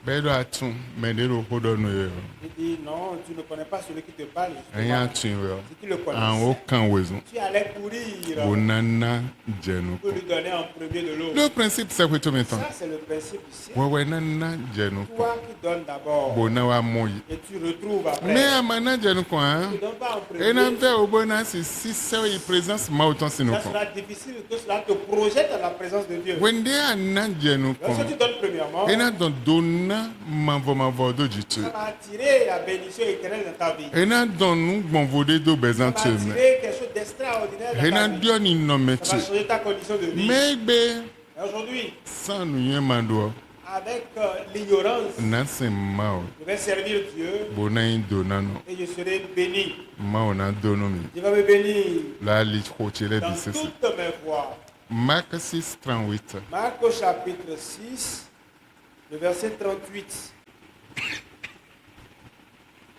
Speaker 1: Bedo atun medero kodono yo.
Speaker 2: Il dit non, tu ne connais pas celui qui te parle.
Speaker 1: Enya
Speaker 2: justement.
Speaker 1: atun yo.
Speaker 2: Si tu le
Speaker 1: An o
Speaker 2: connaissais,
Speaker 1: kan wezu.
Speaker 2: tu allais courir
Speaker 1: Bonana jenu.
Speaker 2: pour lui donner en premier de l'eau.
Speaker 1: Le principe c'est que tu mettons.
Speaker 2: Ça, c'est le principe ici.
Speaker 1: Wewe nana jenu.
Speaker 2: Toi qui donnes d'abord
Speaker 1: Bona wa moyi.
Speaker 2: et tu retrouves après.
Speaker 1: Mais amana jenu ko
Speaker 2: Tu
Speaker 1: hein.
Speaker 2: ne donnes pas en premier.
Speaker 1: Et na ve obona si c'est une présence mauton
Speaker 2: Ça
Speaker 1: sinuko.
Speaker 2: sera difficile que cela te projette à la présence de Dieu.
Speaker 1: Wende ana jenu ko.
Speaker 2: Lorsque tu donnes premièrement,
Speaker 1: Et na don donna mavo do jitu.
Speaker 2: ça va attirer la bénédiction éternelle dans ta vie.
Speaker 1: Et na don nu gbonvode do
Speaker 2: Ça va
Speaker 1: bezantu me.
Speaker 2: attirer quelque chose d'extraordinaire
Speaker 1: Et
Speaker 2: dans
Speaker 1: na
Speaker 2: ta vie.
Speaker 1: dio ni no
Speaker 2: Ça
Speaker 1: metu.
Speaker 2: va changer ta condition de vie.
Speaker 1: Megbe
Speaker 2: Et aujourd'hui,
Speaker 1: sans nu yemando.
Speaker 2: avec l'ignorance,
Speaker 1: Na se mao.
Speaker 2: je vais servir Dieu
Speaker 1: Bona indonano.
Speaker 2: et je serai béni.
Speaker 1: Mao na donomi.
Speaker 2: Je vais me bénir
Speaker 1: La li khochele
Speaker 2: dans
Speaker 1: bisese.
Speaker 2: toutes mes voies.
Speaker 1: Marc 6:38.
Speaker 2: Marc au chapitre 6, le verset 38.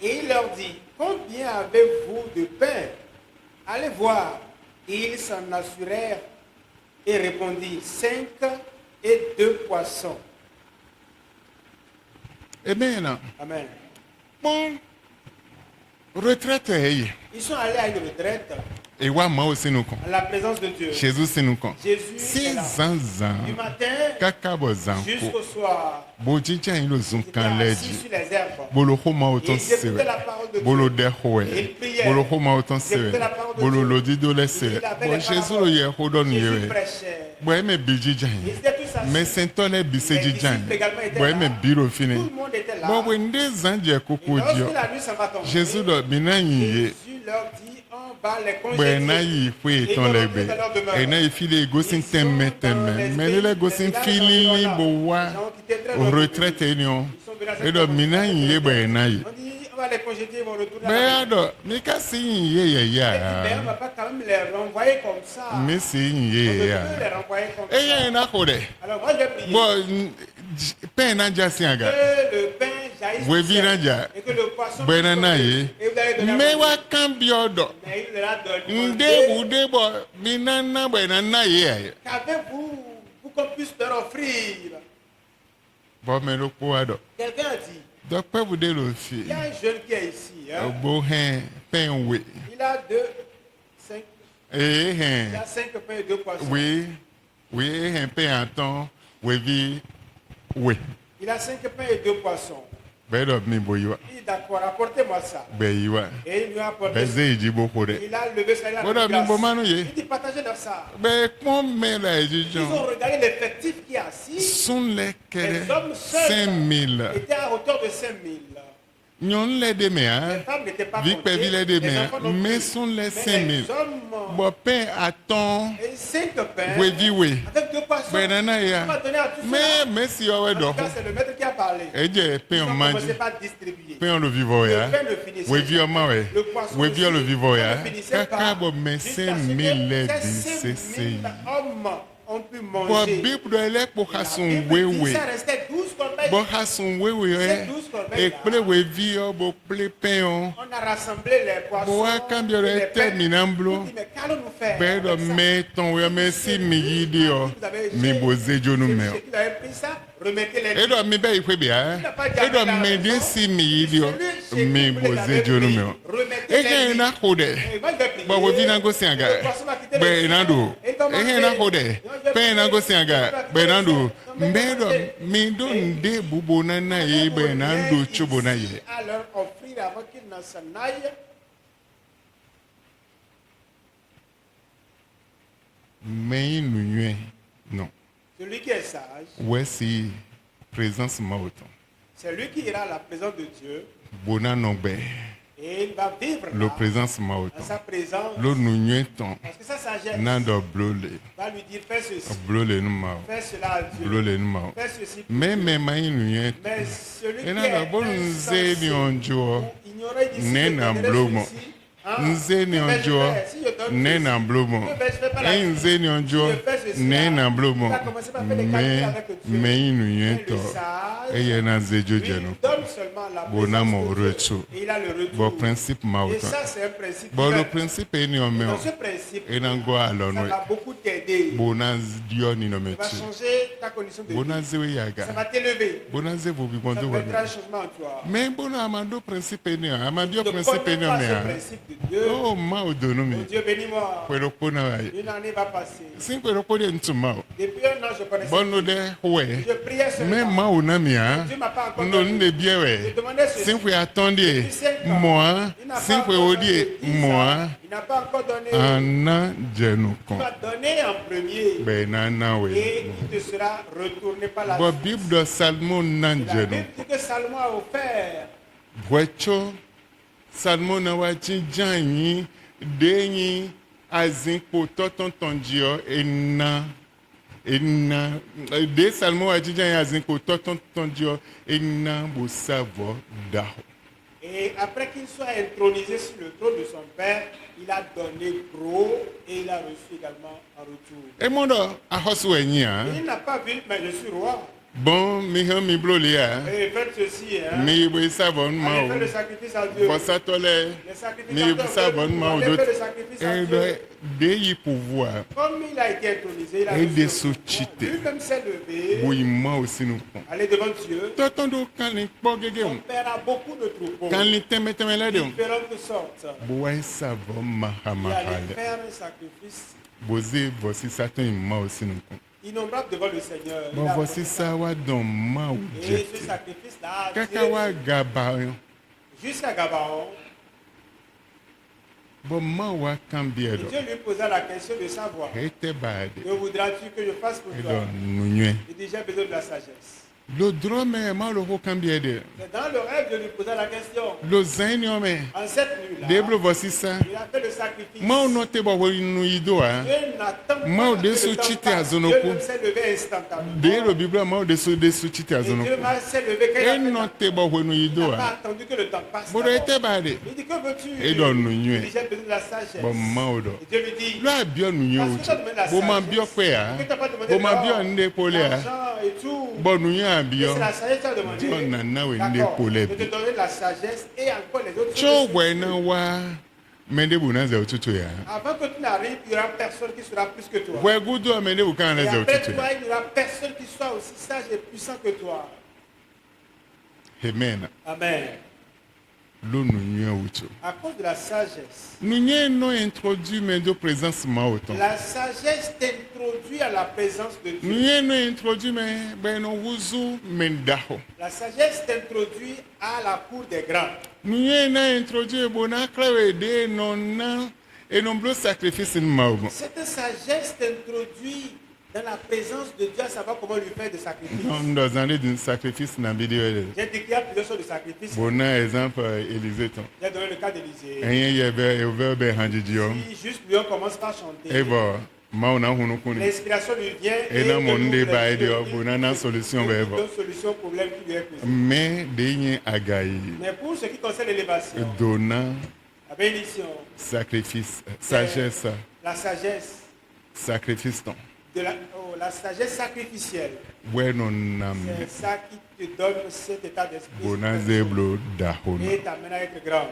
Speaker 2: Et il leur dit, combien avez-vous de pain? Allez voir. Et ils s'en assurèrent et répondirent, 5 et 2 poissons.
Speaker 1: Amen.
Speaker 2: Amen.
Speaker 1: Bon. Retraite hey.
Speaker 2: Ils sont allés à une retraite
Speaker 1: Et wa mao sinuko.
Speaker 2: à la présence de Dieu.
Speaker 1: Jésus sinuko.
Speaker 2: Jésus est là.
Speaker 1: 6 ans.
Speaker 2: Du matin
Speaker 1: Kaka bozanko.
Speaker 2: jusqu'au soir.
Speaker 1: Bojija ilo
Speaker 2: Ils étaient
Speaker 1: zunkan
Speaker 2: assis
Speaker 1: leji.
Speaker 2: sur les herbes.
Speaker 1: Bolo homa
Speaker 2: Et
Speaker 1: oton
Speaker 2: ils écoutaient
Speaker 1: sewe.
Speaker 2: la parole de
Speaker 1: Bolo
Speaker 2: Dieu.
Speaker 1: de howe.
Speaker 2: Et ils priaient.
Speaker 1: Bolo homa oton
Speaker 2: Ils
Speaker 1: sewe.
Speaker 2: écoutaient la parole de
Speaker 1: Bolo
Speaker 2: Dieu.
Speaker 1: lodi do le
Speaker 2: Il
Speaker 1: sewe.
Speaker 2: avait
Speaker 1: Bon
Speaker 2: les
Speaker 1: Jésus
Speaker 2: paroles.
Speaker 1: lo ye hodon
Speaker 2: Jésus
Speaker 1: yewe.
Speaker 2: prêchait.
Speaker 1: Bo eme bijija
Speaker 2: Ils
Speaker 1: yi.
Speaker 2: étaient tous assis.
Speaker 1: Mais sentole bise
Speaker 2: Les
Speaker 1: jijan.
Speaker 2: disciples également étaient
Speaker 1: Bo
Speaker 2: là.
Speaker 1: eme biro
Speaker 2: Tout
Speaker 1: fini.
Speaker 2: le monde était là.
Speaker 1: Bon wende zanje
Speaker 2: Et
Speaker 1: koko
Speaker 2: lorsque
Speaker 1: dio.
Speaker 2: la nuit s'en va tomber,
Speaker 1: Jésus do bina yiye.
Speaker 2: Jésus leur dit, on va les
Speaker 1: Bwe na
Speaker 2: congédier.
Speaker 1: yi fwe eton legbe. E na ifile egosin temme temme. Menele egosin filili bo wa. Retraite enion. E do mina yiye bwe na yi.
Speaker 2: On dit, on va les congédier, ils vont retourner à
Speaker 1: Bwe
Speaker 2: la
Speaker 1: ya
Speaker 2: maison.
Speaker 1: do, mika si yiye ye
Speaker 2: Mais on ne
Speaker 1: ya.
Speaker 2: va pas quand même les renvoyer comme ça.
Speaker 1: Mi si
Speaker 2: On
Speaker 1: yiye
Speaker 2: ne
Speaker 1: ye
Speaker 2: peut
Speaker 1: ya.
Speaker 2: les renvoyer comme
Speaker 1: E ye
Speaker 2: ça.
Speaker 1: na kode.
Speaker 2: Alors moi je vais prier
Speaker 1: Bon, pen na jasi aga.
Speaker 2: que le pain jaillisse
Speaker 1: Bwe
Speaker 2: du
Speaker 1: vi
Speaker 2: ciel
Speaker 1: na ja.
Speaker 2: et que le poisson
Speaker 1: Bwe na
Speaker 2: puisse
Speaker 1: na
Speaker 2: tomber.
Speaker 1: ye.
Speaker 2: Et vous allez donner à
Speaker 1: Me
Speaker 2: manger.
Speaker 1: wa kan bi odo.
Speaker 2: Mais il leur a donné.
Speaker 1: Nde bude bo mi na na bwe na na ye ya.
Speaker 2: Qu'avez-vous pour qu'on puisse leur offrir?
Speaker 1: Bo me lo po ado.
Speaker 2: Quelqu'un a dit,
Speaker 1: Dɔkpɛ bude lo fi.
Speaker 2: il y a un jeune qui est ici. Hein?
Speaker 1: Bo hɛn pɛn we.
Speaker 2: Il a 5
Speaker 1: Ee
Speaker 2: il
Speaker 1: hɛn
Speaker 2: a 5 pains et 2 poissons.
Speaker 1: we hɛn pɛn atɔn wevi we.
Speaker 2: Il a 5 pains et 2 poissons.
Speaker 1: Bɛɛ dɔ mi bo yi wa.
Speaker 2: Il dit d'accord, apportez-moi ça.
Speaker 1: Bɛɛ yi wa.
Speaker 2: Et il lui a apporté.
Speaker 1: Bɛɛ ze yi dzi bo ko dɛ.
Speaker 2: Il a levé ça, il a
Speaker 1: Bo dɔ
Speaker 2: mis
Speaker 1: mi bo
Speaker 2: glace.
Speaker 1: manu ye.
Speaker 2: Il dit partagez-leur ça.
Speaker 1: Bɛɛ kpɔn mɛ la yi
Speaker 2: Ils ont
Speaker 1: jijɔn.
Speaker 2: regardé l'effectif qui est assis.
Speaker 1: Sun lɛ kɛrɛ
Speaker 2: Les hommes seuls
Speaker 1: 5 000.
Speaker 2: étaient à hauteur de 5 000.
Speaker 1: Nyɔnu lɛ de mɛ
Speaker 2: Les
Speaker 1: hã.
Speaker 2: femmes n'étaient pas
Speaker 1: Vi
Speaker 2: comptées.
Speaker 1: kpɛvi lɛ de
Speaker 2: Les enfants
Speaker 1: mɛ
Speaker 2: non
Speaker 1: hã.
Speaker 2: plus.
Speaker 1: Mɛ sun lɛ
Speaker 2: Mais
Speaker 1: 5
Speaker 2: les
Speaker 1: 000.
Speaker 2: hommes,
Speaker 1: Bɔ pɛn atɔn
Speaker 2: et 5 pains
Speaker 1: wevi we.
Speaker 2: avec 2 poissons.
Speaker 1: Bɛɛ nana
Speaker 2: On va
Speaker 1: ya.
Speaker 2: donner à tous
Speaker 1: Mɛ
Speaker 2: ceux-là.
Speaker 1: mɛ si ɔwɛ
Speaker 2: En tout
Speaker 1: dɔ
Speaker 2: cas,
Speaker 1: ho.
Speaker 2: c'est le maître qui a parlé.
Speaker 1: Edze
Speaker 2: Ils
Speaker 1: pɛn
Speaker 2: ont
Speaker 1: ma
Speaker 2: commencé
Speaker 1: dzi.
Speaker 2: par distribuer.
Speaker 1: Pɛn le vivant
Speaker 2: Le
Speaker 1: ya.
Speaker 2: pain ne finissait
Speaker 1: Wevi ɔma
Speaker 2: jamais.
Speaker 1: wɛ.
Speaker 2: Le poisson
Speaker 1: Wevi
Speaker 2: aussi
Speaker 1: le vivant ya.
Speaker 2: ne finissait pas.
Speaker 1: Kaka bɔ mɛ
Speaker 2: Jusqu'à ce
Speaker 1: 5 000
Speaker 2: que
Speaker 1: lɛ
Speaker 2: ces
Speaker 1: di
Speaker 2: 5 000
Speaker 1: sese yi.
Speaker 2: hommes ont pu pu
Speaker 1: Bo
Speaker 2: manger.
Speaker 1: Bible ele po
Speaker 2: La
Speaker 1: hasun
Speaker 2: Bible dit
Speaker 1: wewe.
Speaker 2: ça restait 12 corbeilles.
Speaker 1: Bo hasun wewe
Speaker 2: Ces 12 corbeilles
Speaker 1: e ple we vi yo bo ple pen yo.
Speaker 2: On a rassemblé les poissons.
Speaker 1: Bo wa cambio
Speaker 2: et
Speaker 1: le
Speaker 2: les pains.
Speaker 1: terminamblo.
Speaker 2: On dit, mais qu'allons-nous faire
Speaker 1: Be do
Speaker 2: avec ça?
Speaker 1: me ton we me si mi yidi yo.
Speaker 2: Vous avez
Speaker 1: Mi
Speaker 2: jeté,
Speaker 1: boze jonu me.
Speaker 2: celui qui avait pris ça, remettez les
Speaker 1: E do mi be ikwe bia. E do me de si mi yidi yo.
Speaker 2: Celui
Speaker 1: Mi
Speaker 2: qui vous les
Speaker 1: boze
Speaker 2: avait
Speaker 1: jonu
Speaker 2: pris,
Speaker 1: me.
Speaker 2: remettez
Speaker 1: E
Speaker 2: les
Speaker 1: ke
Speaker 2: lui.
Speaker 1: na kode.
Speaker 2: Et moi, je vais prier.
Speaker 1: Bo we vi na go sianga.
Speaker 2: Le poisson va quitter le
Speaker 1: Be na do.
Speaker 2: filet. Et comment
Speaker 1: E
Speaker 2: faire?
Speaker 1: na kode.
Speaker 2: Non, je vais
Speaker 1: Pe na
Speaker 2: prier.
Speaker 1: go sianga. Be na do. Mbe do mi do nde bubo na na ye be na do chubo na ye.
Speaker 2: À leur offrir avant qu'ils n'en s'en aillent.
Speaker 1: Me nu non.
Speaker 2: Celui qui est sage,
Speaker 1: Ouais si présence ma autant.
Speaker 2: c'est lui qui ira à la présence de Dieu
Speaker 1: Bona no be.
Speaker 2: et il va vivre
Speaker 1: Lo
Speaker 2: là,
Speaker 1: présence ma
Speaker 2: dans
Speaker 1: autant.
Speaker 2: sa présence.
Speaker 1: Lo nu ton.
Speaker 2: Parce que sa sagesse
Speaker 1: Na do blole.
Speaker 2: va lui dire fais ceci,
Speaker 1: Blole nu ma.
Speaker 2: fais cela à Dieu,
Speaker 1: Blole nu ma.
Speaker 2: fais ceci.
Speaker 1: Me ma nu
Speaker 2: Mais celui qui
Speaker 1: Et là,
Speaker 2: est
Speaker 1: bon, nze ni
Speaker 2: insensé
Speaker 1: onjo.
Speaker 2: ou ignoré d'ici,
Speaker 1: Ne
Speaker 2: je
Speaker 1: na
Speaker 2: donnerai
Speaker 1: blomo.
Speaker 2: celui-ci. Ah,
Speaker 1: Nze ni
Speaker 2: que vais-je
Speaker 1: onjo.
Speaker 2: faire? Si je donne
Speaker 1: Ne
Speaker 2: ceci,
Speaker 1: na blomo.
Speaker 2: que vais-je faire par la
Speaker 1: E
Speaker 2: suite?
Speaker 1: nze ni onjo.
Speaker 2: Je fais ceci,
Speaker 1: Ne
Speaker 2: là.
Speaker 1: na blomo.
Speaker 2: Il a commencé par faire des calculs avec Dieu.
Speaker 1: Me nu
Speaker 2: Mais
Speaker 1: to.
Speaker 2: le sage,
Speaker 1: E ye na zejo
Speaker 2: lui,
Speaker 1: jeno.
Speaker 2: il donne seulement la
Speaker 1: Bona mo
Speaker 2: présence de Dieu.
Speaker 1: recho.
Speaker 2: Et il a le retour.
Speaker 1: Bo principe ma
Speaker 2: Et
Speaker 1: autant.
Speaker 2: ça, c'est un principe.
Speaker 1: Bo
Speaker 2: divin.
Speaker 1: le principe ni o me.
Speaker 2: Dans ce principe,
Speaker 1: E na go alo
Speaker 2: ça
Speaker 1: no.
Speaker 2: va beaucoup t'aider.
Speaker 1: Bona dio ni no
Speaker 2: Ça va
Speaker 1: mechi.
Speaker 2: changer ta condition de
Speaker 1: Bona
Speaker 2: vie.
Speaker 1: zewe
Speaker 2: Ça
Speaker 1: yaga.
Speaker 2: va t'élever.
Speaker 1: Bona ze bo bi
Speaker 2: Ça
Speaker 1: bondo wa.
Speaker 2: mettra un changement en toi.
Speaker 1: Me bona amando principe ni. Amadio
Speaker 2: Ne
Speaker 1: principe
Speaker 2: connais
Speaker 1: ni o
Speaker 2: pas
Speaker 1: me.
Speaker 2: ce principe de Dieu.
Speaker 1: Oh ma odono
Speaker 2: Oh
Speaker 1: mi.
Speaker 2: Dieu, bénis-moi.
Speaker 1: Kwero pona wa.
Speaker 2: Une année va passer.
Speaker 1: Sin kwero pode ntuma.
Speaker 2: Depuis un an, je connaissais.
Speaker 1: Bono de we.
Speaker 2: Je priais
Speaker 1: Me
Speaker 2: seulement.
Speaker 1: ma ona mi a.
Speaker 2: Dieu m'a pas encore
Speaker 1: No
Speaker 2: donné.
Speaker 1: nde bie
Speaker 2: Je
Speaker 1: we.
Speaker 2: demandais ceci.
Speaker 1: Sin kwe atondie.
Speaker 2: Depuis 5 ans.
Speaker 1: Moi.
Speaker 2: Il n'a
Speaker 1: Sin
Speaker 2: pas
Speaker 1: kwe
Speaker 2: encore
Speaker 1: odie.
Speaker 2: donné 10 ans.
Speaker 1: Moi.
Speaker 2: Il n'a pas encore donné.
Speaker 1: Ana jenu
Speaker 2: Il
Speaker 1: kon.
Speaker 2: va donner en premier.
Speaker 1: Be na na we.
Speaker 2: Et il te sera retourné par la
Speaker 1: Bo
Speaker 2: suite.
Speaker 1: Bible do Salmo nan
Speaker 2: La
Speaker 1: jenu.
Speaker 2: Bible dit que Salomon a offert.
Speaker 1: Bwecho Salmo na wa jinjanyi denyi azin po toton tonjio ena de Salmo wa jinjanyi azin po toton tonjio ena bo savo daho.
Speaker 2: Et après qu'il soit intronisé sur le trône de son père, il a donné gros et il a reçu également en retour.
Speaker 1: E mondo ahosu enyi a.
Speaker 2: Il n'a pas vu, mais je suis roi.
Speaker 1: Bon mi han mi bloli a.
Speaker 2: Et faites ceci, hein.
Speaker 1: Mi bo savo
Speaker 2: Allez
Speaker 1: ma
Speaker 2: faire le
Speaker 1: o.
Speaker 2: sacrifice à Dieu.
Speaker 1: Bosatole
Speaker 2: Les
Speaker 1: mi
Speaker 2: sacrificateurs,
Speaker 1: savo ma o
Speaker 2: allez
Speaker 1: do.
Speaker 2: faire le sacrifice à
Speaker 1: E
Speaker 2: Dieu.
Speaker 1: de yi pouvoir.
Speaker 2: Comme il a été intronisé, il a
Speaker 1: Et
Speaker 2: reçu
Speaker 1: de
Speaker 2: le
Speaker 1: sous
Speaker 2: pouvoir.
Speaker 1: cheater.
Speaker 2: Lui-même s'est levé,
Speaker 1: Bo ima osinu kon.
Speaker 2: allez devant Dieu.
Speaker 1: Toton do kan ni po gege
Speaker 2: Son
Speaker 1: on.
Speaker 2: père a beaucoup de troupeaux,
Speaker 1: Kan li teme la de on.
Speaker 2: différentes sortes.
Speaker 1: Bo wa savo
Speaker 2: Il
Speaker 1: mahama
Speaker 2: allait
Speaker 1: hale.
Speaker 2: faire un sacrifice
Speaker 1: Boze vosi satan ima osinu kon.
Speaker 2: innombrable devant le Seigneur. Il
Speaker 1: Bo
Speaker 2: a
Speaker 1: vosi sa wa don ma o
Speaker 2: Et ce
Speaker 1: jete.
Speaker 2: sacrifice-là,
Speaker 1: Kaka wa gaba yon.
Speaker 2: jusqu'à Gabaon,
Speaker 1: Bo ma wa kan
Speaker 2: et
Speaker 1: biedo.
Speaker 2: Dieu lui posa la question de savoir,
Speaker 1: Ete bade.
Speaker 2: que voudras-tu que je fasse pour
Speaker 1: E
Speaker 2: toi?
Speaker 1: do nunye.
Speaker 2: Il dit, j'ai besoin de la sagesse.
Speaker 1: Lo drome ma lo ko kan biede.
Speaker 2: C'est dans le rêve, Dieu lui posa la question.
Speaker 1: Lo zaini ome.
Speaker 2: En cette nuit-là,
Speaker 1: Deblo vosi sa.
Speaker 2: il a fait le sacrifice.
Speaker 1: Ma o note bo wo nu ido a.
Speaker 2: Dieu n'attend
Speaker 1: Ma o
Speaker 2: pas
Speaker 1: de
Speaker 2: que
Speaker 1: so
Speaker 2: le temps
Speaker 1: chite
Speaker 2: passe.
Speaker 1: azonoko.
Speaker 2: Dieu même s'est levé instantanément.
Speaker 1: De lo bibla ma o de so chite
Speaker 2: Et
Speaker 1: azono.
Speaker 2: Dieu s'est levé quand il a
Speaker 1: E
Speaker 2: fait ça.
Speaker 1: note bo wo nu
Speaker 2: Il
Speaker 1: ido
Speaker 2: n'a pas
Speaker 1: a.
Speaker 2: attendu que le temps passe.
Speaker 1: Bo do
Speaker 2: d'abord.
Speaker 1: ete bade.
Speaker 2: Il dit, que veux-tu?
Speaker 1: Et dans nous,
Speaker 2: Il
Speaker 1: nuit.
Speaker 2: dit, j'ai besoin de la sagesse.
Speaker 1: Bo ma o do.
Speaker 2: Et Dieu lui dit,
Speaker 1: Lo abio nunye
Speaker 2: parce
Speaker 1: o.
Speaker 2: que tu as demandé la
Speaker 1: Bo ma
Speaker 2: sagesse,
Speaker 1: bio kwe a.
Speaker 2: que tu n'as pas demandé
Speaker 1: Bo ma bio
Speaker 2: l'or,
Speaker 1: nde pole a.
Speaker 2: l'argent et tout.
Speaker 1: Bo nunye
Speaker 2: Et
Speaker 1: abio.
Speaker 2: c'est la sagesse que tu as demandé.
Speaker 1: Dieu n'a na we nde
Speaker 2: D'accord.
Speaker 1: pole
Speaker 2: Je
Speaker 1: bi.
Speaker 2: te donnerai la sagesse et encore les autres
Speaker 1: Cho
Speaker 2: choses.
Speaker 1: we na wa mende bu na za ututu ya.
Speaker 2: Avant que tu n'arrives, il n'y aura personne qui sera plus que toi.
Speaker 1: We gudu mende bu kan na
Speaker 2: Et
Speaker 1: za
Speaker 2: après
Speaker 1: ututu
Speaker 2: toi,
Speaker 1: ya.
Speaker 2: il n'y aura personne qui soit aussi sage et puissant que toi.
Speaker 1: Amen.
Speaker 2: Amen.
Speaker 1: Lo nunye utu.
Speaker 2: À cause de la sagesse,
Speaker 1: Nunye no introduit mende présence ma autant.
Speaker 2: la sagesse t'introduit à la présence de Dieu.
Speaker 1: Nunye no introduit me ben no wuzu mendaho.
Speaker 2: La sagesse t'introduit à la cour des grands.
Speaker 1: Nunye na introduit bona klawe de non na et non blo sacrifice ni maubo.
Speaker 2: Cette sagesse t'introduit dans la présence de Dieu à savoir comment lui faire des sacrifices.
Speaker 1: Non dans un d'un sacrifice na vidéo.
Speaker 2: J'ai dit qu'il y a plusieurs sortes de sacrifices.
Speaker 1: Bona exemple Élisée ton.
Speaker 2: J'ai donné le cas d'Élisée.
Speaker 1: Enye ye be hanjidio.
Speaker 2: Si juste lui on commence par chanter,
Speaker 1: Ebo mauna hunu kuni.
Speaker 2: l'inspiration lui vient
Speaker 1: Et
Speaker 2: il
Speaker 1: là,
Speaker 2: te
Speaker 1: mon
Speaker 2: ouvre
Speaker 1: dé
Speaker 2: les
Speaker 1: ba
Speaker 2: yeux,
Speaker 1: edi
Speaker 2: il-
Speaker 1: bona na solution
Speaker 2: il
Speaker 1: be
Speaker 2: te
Speaker 1: ebo.
Speaker 2: donne solution au problème qui lui est posé.
Speaker 1: Mais denye agayi
Speaker 2: Mais pour ce qui concerne l'élévation,
Speaker 1: donna
Speaker 2: la bénédiction,
Speaker 1: sacrifice sagesse
Speaker 2: la sagesse,
Speaker 1: sacrifice ton.
Speaker 2: de la, la sagesse sacrificielle.
Speaker 1: Bueno nam
Speaker 2: C'est ça qui te donne cet état d'esprit
Speaker 1: bonaze blo dahona.
Speaker 2: et t'amène à être grand.